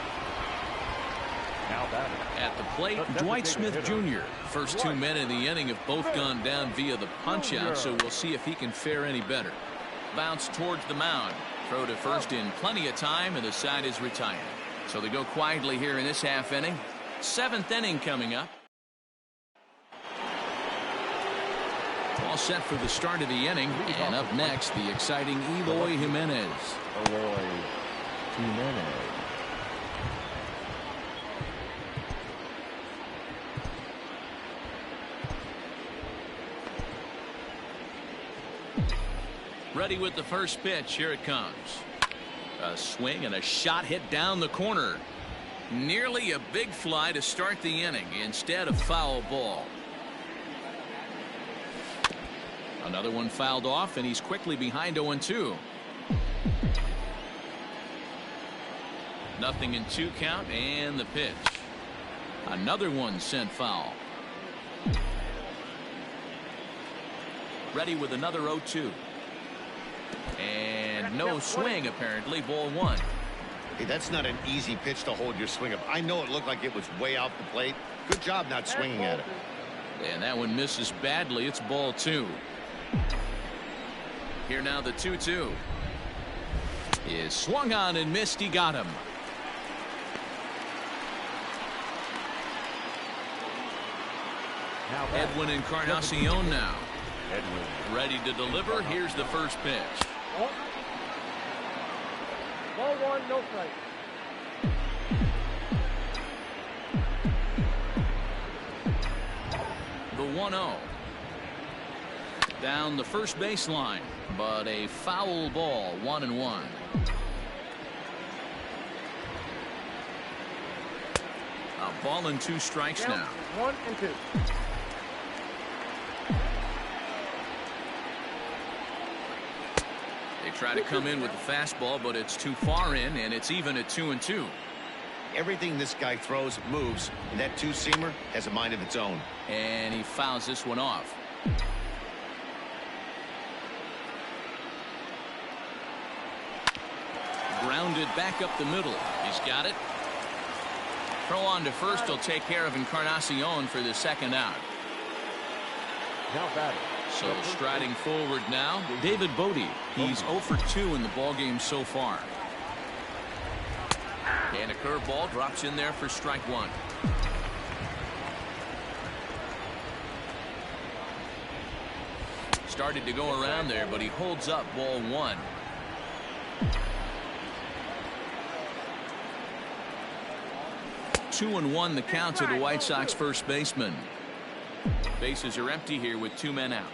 At the plate, Dwight Smith Jr. First 2 men in the inning have both gone down via the punch-out, so we'll see if he can fare any better. Bounce towards the mound. Throw to first in plenty of time, and the side is retired. So they go quietly here in this half inning. 7th inning coming up. All set for the start of the inning, and up next, the exciting Eloy Jimenez. Ready with the first pitch. Here it comes. A swing and a shot hit down the corner. Nearly a big fly to start the inning instead of foul ball. Another one fouled off, and he's quickly behind 0-2. Nothing in 2 count, and the pitch. Another one sent foul. Ready with another 0-2. And no swing, apparently. Ball 1. Hey, that's not an easy pitch to hold your swing up. I know it looked like it was way out the plate. Good job not swinging at it. And that one misses badly. It's ball 2. Here now the 2-2 is swung on and missed. He got him. Edwin Encarnacion now. Ready to deliver. Here's the first pitch. Ball 1, no strike. The 1-0. Down the first baseline, but a foul ball, 1-1. A ball and 2 strikes now. 1-2. They try to come in with the fastball, but it's too far in, and it's even at 2-2. Everything this guy throws moves, and that two-seamer has a mind of its own. And he fouls this one off. Grounded back up the middle. He's got it. Throw on to first will take care of Encarnacion for the second out. Now batting. So striding forward now, David Bodie. He's 0 for 2 in the ballgame so far. And a curveball drops in there for strike 1. Started to go around there, but he holds up ball 1. Two and 1 the count to the White Sox first baseman. Bases are empty here with 2 men out.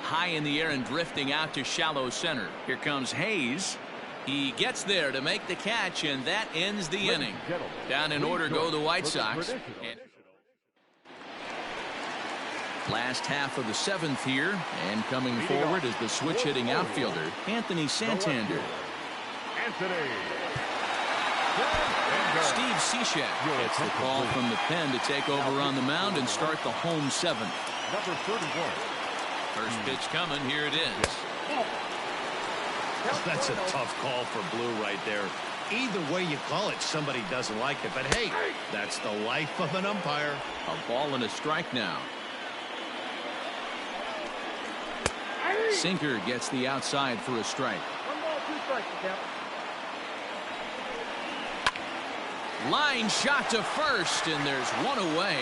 High in the air and drifting out to shallow center. Here comes Hayes. He gets there to make the catch, and that ends the inning. Down in order go the White Sox. And last half of the 7th here, and coming forward is the switch hitting outfielder Anthony Santander. Steve Cishek gets the call from the pen to take over on the mound and start the home 7th. Number 31. First pitch coming. Here it is. That's a tough call for Blue right there. Either way you call it, somebody doesn't like it. But hey, that's the life of an umpire. A ball and a strike now. Sinker gets the outside for a strike. 1 ball, 2 strikes, Captain. Line shot to first, and there's 1 away.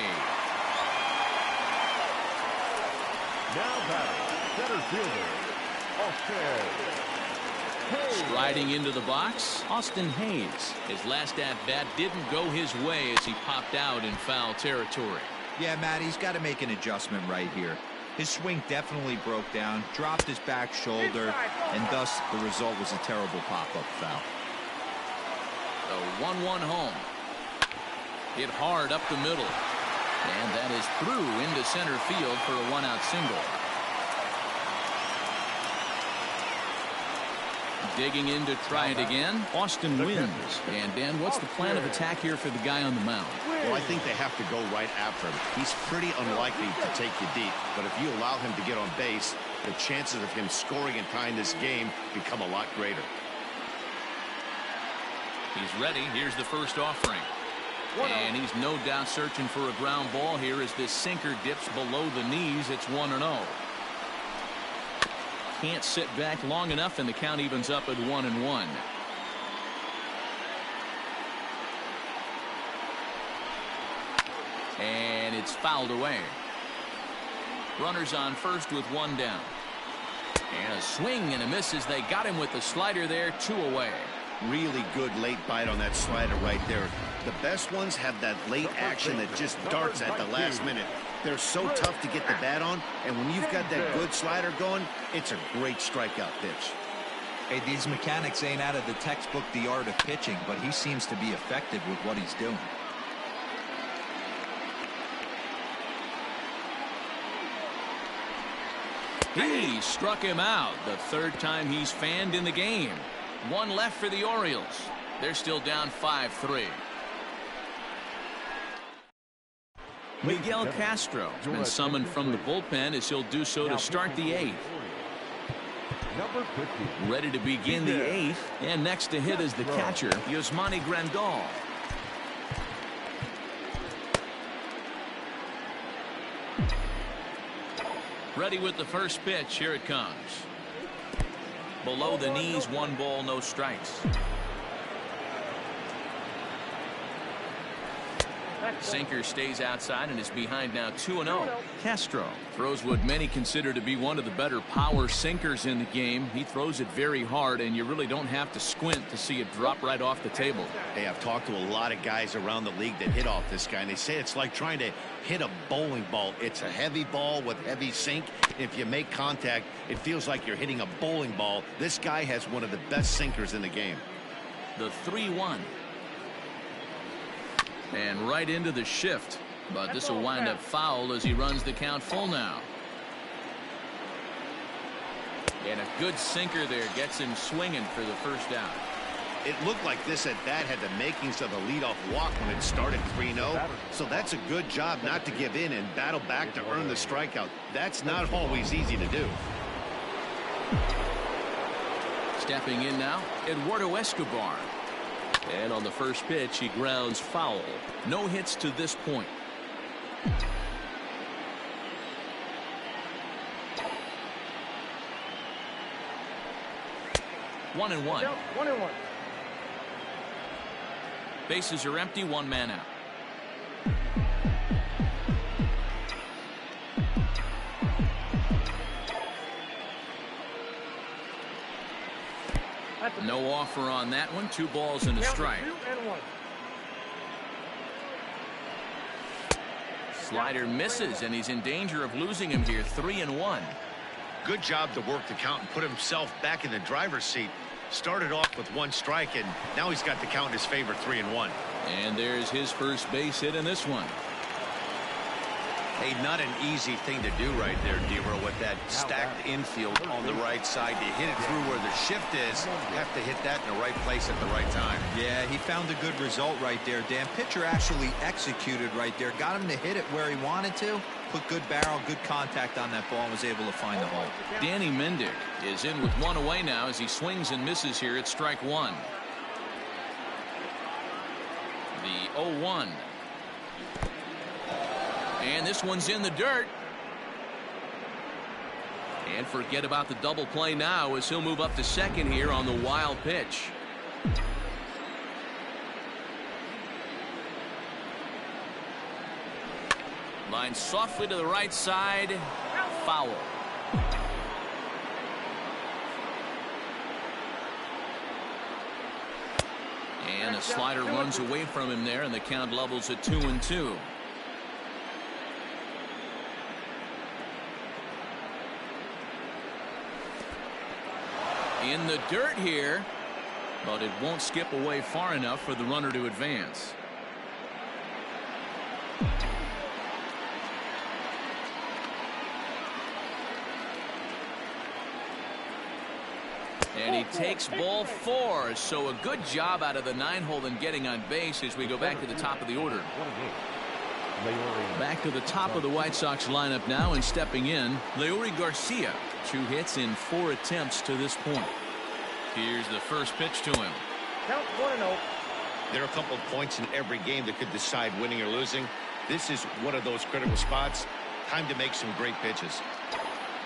Now batting. Center fielder. Austin. Striding into the box, Austin Hayes. His last at-bat didn't go his way as he popped out in foul territory. Yeah, Matt, he's got to make an adjustment right here. His swing definitely broke down, dropped his back shoulder, and thus the result was a terrible pop-up foul. The 1-1 home. Hit hard up the middle. And that is through into center field for a 1-out single. Digging in to try it again. Austin wins. And Dan, what's the plan of attack here for the guy on the mound? Well, I think they have to go right after him. He's pretty unlikely to take you deep, but if you allow him to get on base, the chances of him scoring and tying this game become a lot greater. He's ready. Here's the first offering. And he's no doubt searching for a ground ball here as this sinker dips below the knees. It's 1-0. Can't sit back long enough, and the count evens up at 1-1. And it's fouled away. Runners on first with 1 down. And a swing and a miss as they got him with the slider there. 2 away. Really good late bite on that slider right there. The best ones have that late action that just darts at the last minute. They're so tough to get the bat on, and when you've got that good slider going, it's a great strikeout pitch. Hey, these mechanics ain't out of the textbook The Art of Pitching, but he seems to be effective with what he's doing. He struck him out. The 3rd time he's fanned in the game. 1 left for the Orioles. They're still down 5-3. Miguel Castro has been summoned from the bullpen as he'll do so to start the 8th. Number 50. Ready to begin the 8th, and next to hit is the catcher, Yasmani Grandal. Ready with the first pitch. Here it comes. Below the knees, 1 ball, no strikes. Sinker stays outside and is behind now 2-0. Castro throws what many consider to be one of the better power sinkers in the game. He throws it very hard, and you really don't have to squint to see it drop right off the table. Hey, I've talked to a lot of guys around the league that hit off this guy, and they say it's like trying to hit a bowling ball. It's a heavy ball with heavy sink. If you make contact, it feels like you're hitting a bowling ball. This guy has one of the best sinkers in the game. The 3-1. And right into the shift. But this will wind up foul as he runs the count full now. And a good sinker there gets him swinging for the first out. It looked like this at bat had the makings of a leadoff walk when it started 3-0. So that's a good job not to give in and battle back to earn the strikeout. That's not always easy to do. Stepping in now, Eduardo Escobar. And on the first pitch, he grounds foul. No hits to this point. One and one. 1-1. Bases are empty, one man out. No offer on that one. 2 balls and a strike. 2-1. Slider misses, and he's in danger of losing him here. 3-1. Good job to work the count and put himself back in the driver's seat. Started off with 1 strike, and now he's got the count in his favor, 3-1. And there's his first base hit in this one. Hey, not an easy thing to do right there, Dero, with that stacked infield on the right side. To hit it through where the shift is, you have to hit that in the right place at the right time. Yeah, he found a good result right there, Dan. Pitcher actually executed right there. Got him to hit it where he wanted to. Put good barrel, good contact on that ball, and was able to find the hole. Danny Mendick is in with 1 away now as he swings and misses here at strike 1. The 0-1. And this one's in the dirt. And forget about the double play now as he'll move up to second here on the wild pitch. Line softly to the right side. Foul. And a slider runs away from him there, and the count levels at 2-2. In the dirt here, but it won't skip away far enough for the runner to advance. And he takes ball 4, so a good job out of the 9-hole in getting on base as we go back to the top of the order. Back to the top of the White Sox lineup now, and stepping in, Leury Garcia. 2 hits in 4 attempts to this point. Here's the first pitch to him. Count 1-0. There are a couple of points in every game that could decide winning or losing. This is one of those critical spots. Time to make some great pitches.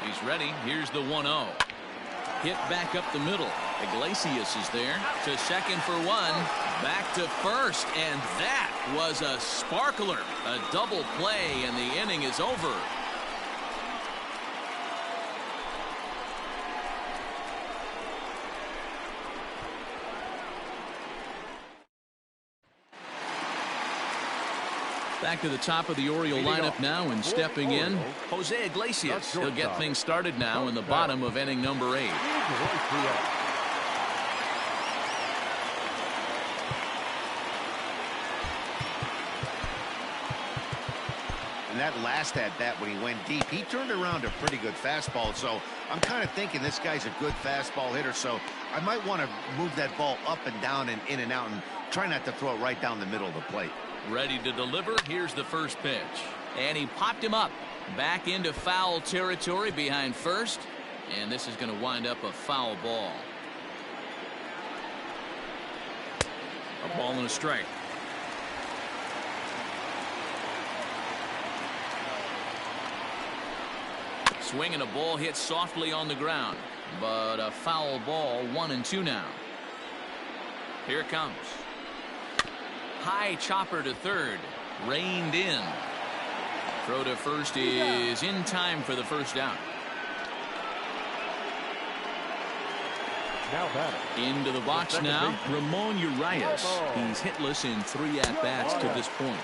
He's ready. Here's the 1-0. Hit back up the middle. Iglesias is there to second for 1. Back to first, and that was a sparkler. A double play, and the inning is over. Back to the top of the Oriole lineup now, and stepping in, Jose Iglesias. He'll get things started now in the bottom of inning number 8. And that last at bat when he went deep, he turned around a pretty good fastball. So I'm kind of thinking this guy's a good fastball hitter. So I might want to move that ball up and down and in and out and try not to throw it right down the middle of the plate. Ready to deliver. Here's the first pitch. And he popped him up. Back into foul territory behind first. And this is going to wind up a foul ball. A ball and a strike. Swinging a ball hit softly on the ground. But a foul ball, 1-2 now. Here it comes. High chopper to third. Reined in. Throw to first is in time for the first out. Now batting. Into the box now, Ramon Urias. He's hitless in 3 at-bats to this point.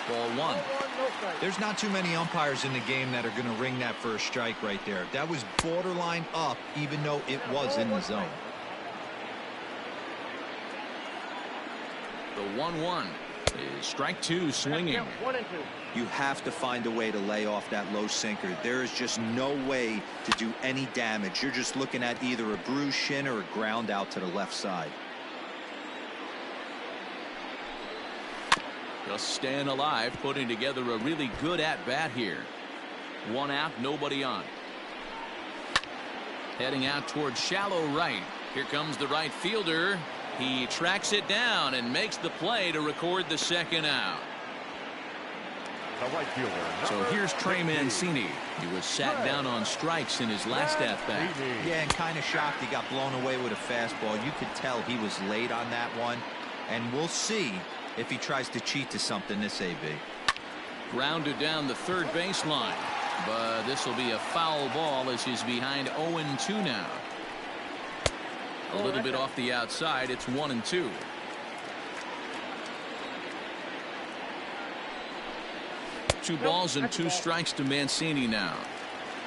Ball 1. There's not too many umpires in the game that are going to ring that first strike right there. That was borderline up, even though it was in the zone. The 1-1 is strike 2 swinging. 1 and 2. You have to find a way to lay off that low sinker. There is just no way to do any damage. You're just looking at either a bruised shin or a ground out to the left side. Just staying alive, putting together a really good at-bat here. 1 out, nobody on. Heading out towards shallow right. Here comes the right fielder. He tracks it down and makes the play to record the second out. The right fielder. So here's Trey Mancini. He was sat down on strikes in his last at-bat. Yeah, and kind of shocked he got blown away with a fastball. You could tell he was late on that one. And we'll see if he tries to cheat to something this AB. Grounded down the third baseline. But this will be a foul ball as he's behind 0-2 now. A little bit off the outside. It's 1-2. Two balls and 2 strikes to Mancini now.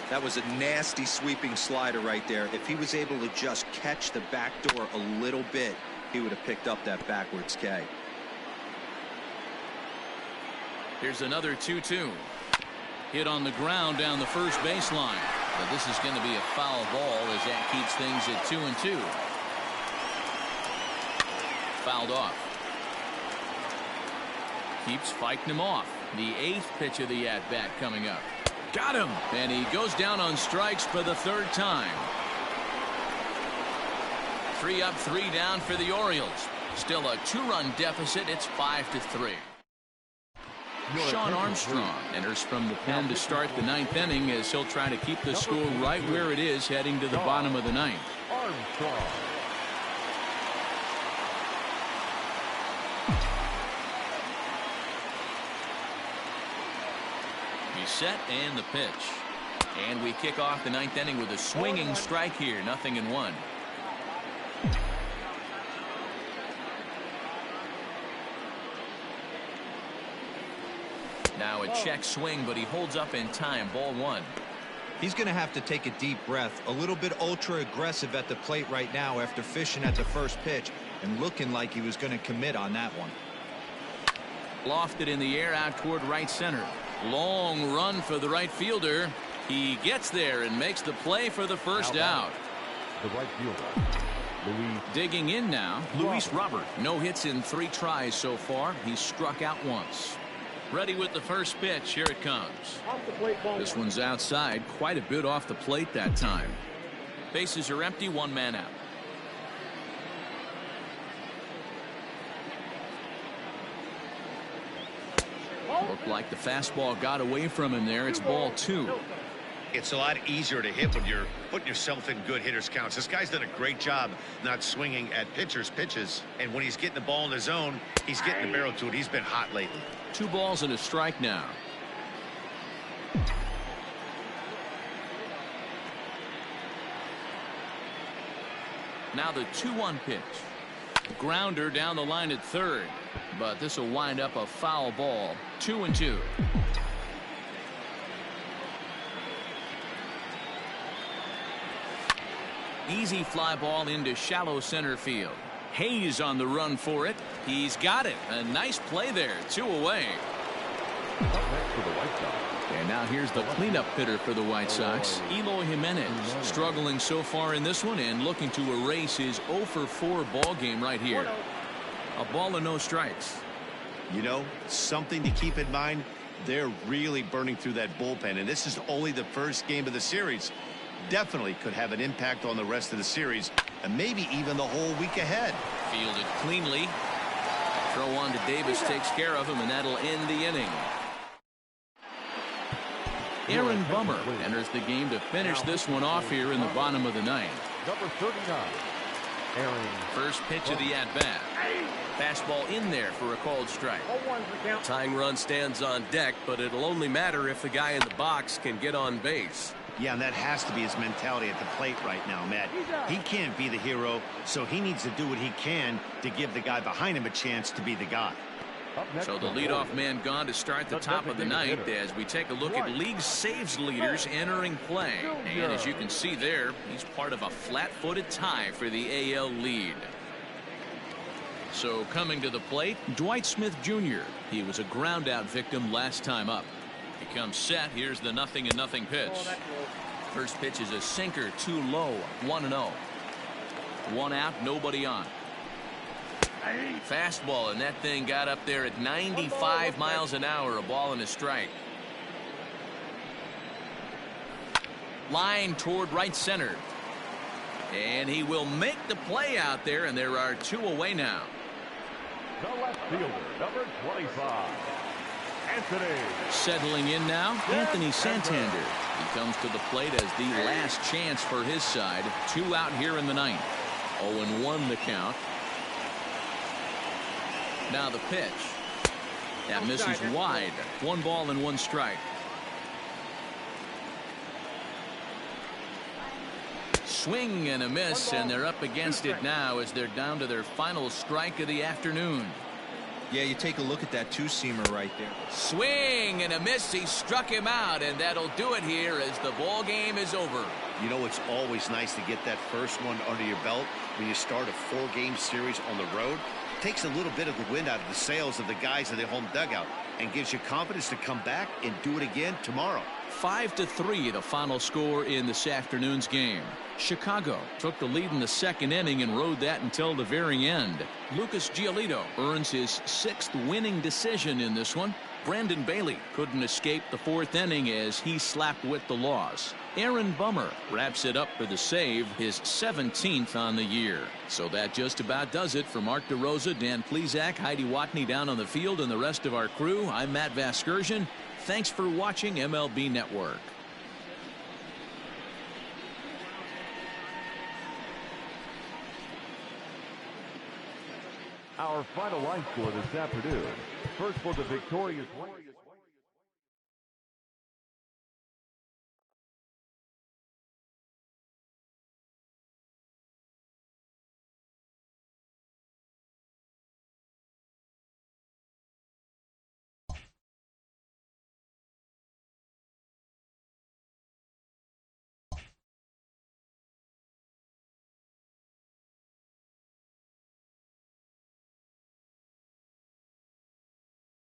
That was a nasty sweeping slider right there. If he was able to just catch the back door a little bit, he would have picked up that backwards K. Here's another 2-2. Hit on the ground down the first baseline. But this is going to be a foul ball as that keeps things at 2-2. Fouled off. Keeps fighting him off. The 8th pitch of the at-bat coming up. Got him. And he goes down on strikes for the 3rd time. 3 up, 3 down for the Orioles. Still a 2-run deficit. It's 5-3. Sean Armstrong enters from the pen to start the 9th inning as he'll try to keep the score right where it is heading to the bottom of the 9th. Armstrong. He's set and the pitch. And we kick off the 9th inning with a swinging strike here. 0-1. Now a check swing, but he holds up in time. Ball 1. He's going to have to take a deep breath. A little bit ultra aggressive at the plate right now after fishing at the first pitch and looking like he was going to commit on that one. Lofted in the air out toward right center. Long run for the right fielder. He gets there and makes the play for the first out. The right fielder. Luis. Digging in now, Luis Robert. No hits in 3 tries so far. He's struck out once. Ready with the first pitch. Here it comes. This one's outside, quite a bit off the plate that time. Bases are empty, 1 man out. Looked like the fastball got away from him there. It's ball 2. It's a lot easier to hit when you're putting yourself in good hitters counts. This guy's done a great job not swinging at pitchers' pitches. And when he's getting the ball in the zone, he's getting the barrel to it. He's been hot lately. 2 balls and a strike now. Now the 2-1 pitch. Grounder down the line at third. But this will wind up a foul ball. 2-2. Easy fly ball into shallow center field. Hayes on the run for it. He's got it. A nice play there. 2 away. Up next for the White Sox. And now here's the cleanup hitter for the White Sox, Eloy Jimenez, struggling so far in this one and looking to erase his 0-for-4 ball game right here. A ball and no strikes. You know, something to keep in mind, they're really burning through that bullpen, and this is only the first game of the series. Definitely could have an impact on the rest of the series, and maybe even the whole week ahead. Fielded cleanly. Throw on to Davis takes care of him, and that'll end the inning. Aaron Bummer enters the game to finish this one off here in the bottom of the 9th. Number 39. Aaron. First pitch of the at-bat. Fastball in there for a called strike. 0-1 the count. Tying run stands on deck, but it'll only matter if the guy in the box can get on base. Yeah, and that has to be his mentality at the plate right now, Matt. He can't be the hero, so he needs to do what he can to give the guy behind him a chance to be the guy. So the leadoff man gone to start the top of the ninth as we take a look at league saves leaders entering play. And as you can see there, he's part of a flat-footed tie for the AL lead. So coming to the plate, Dwight Smith Jr. He was a ground-out victim last time up. He comes set. Here's the 0-0 pitch. First pitch is a sinker, too low, 1-0. One out, nobody on. Fastball, and that thing got up there at 95 miles an hour, a ball and a strike. Line toward right center. And he will make the play out there, and there are two away now. The left fielder, number 25, Anthony. Settling in now, Anthony Santander. He comes to the plate as the last chance for his side. Two out here in the ninth. 0-1 the count. Now the pitch. That misses wide. 1 ball and 1 strike. Swing and a miss, and they're up against it now as they're down to their final strike of the afternoon. Yeah, you take a look at that two-seamer right there. Swing and a miss. He struck him out, and that'll do it here as the ball game is over. You know, it's always nice to get that first one under your belt when you start a 4-game series on the road. Takes a little bit of the wind out of the sails of the guys in the home dugout and gives you confidence to come back and do it again tomorrow. 5-3 the final score in this afternoon's game. Chicago took the lead in the second inning and rode that until the very end. Lucas Giolito earns his 6th winning decision in this one. Brandon Bailey couldn't escape the 4th inning as he slapped with the loss. Aaron Bummer wraps it up for the save, his 17th on the year. So that just about does it. For Mark DeRosa, Dan Plesac, Heidi Watney down on the field, and the rest of our crew, I'm Matt Vasgersian. Thanks for watching MLB Network. Our final line score this afternoon. First for the victorious Warriors.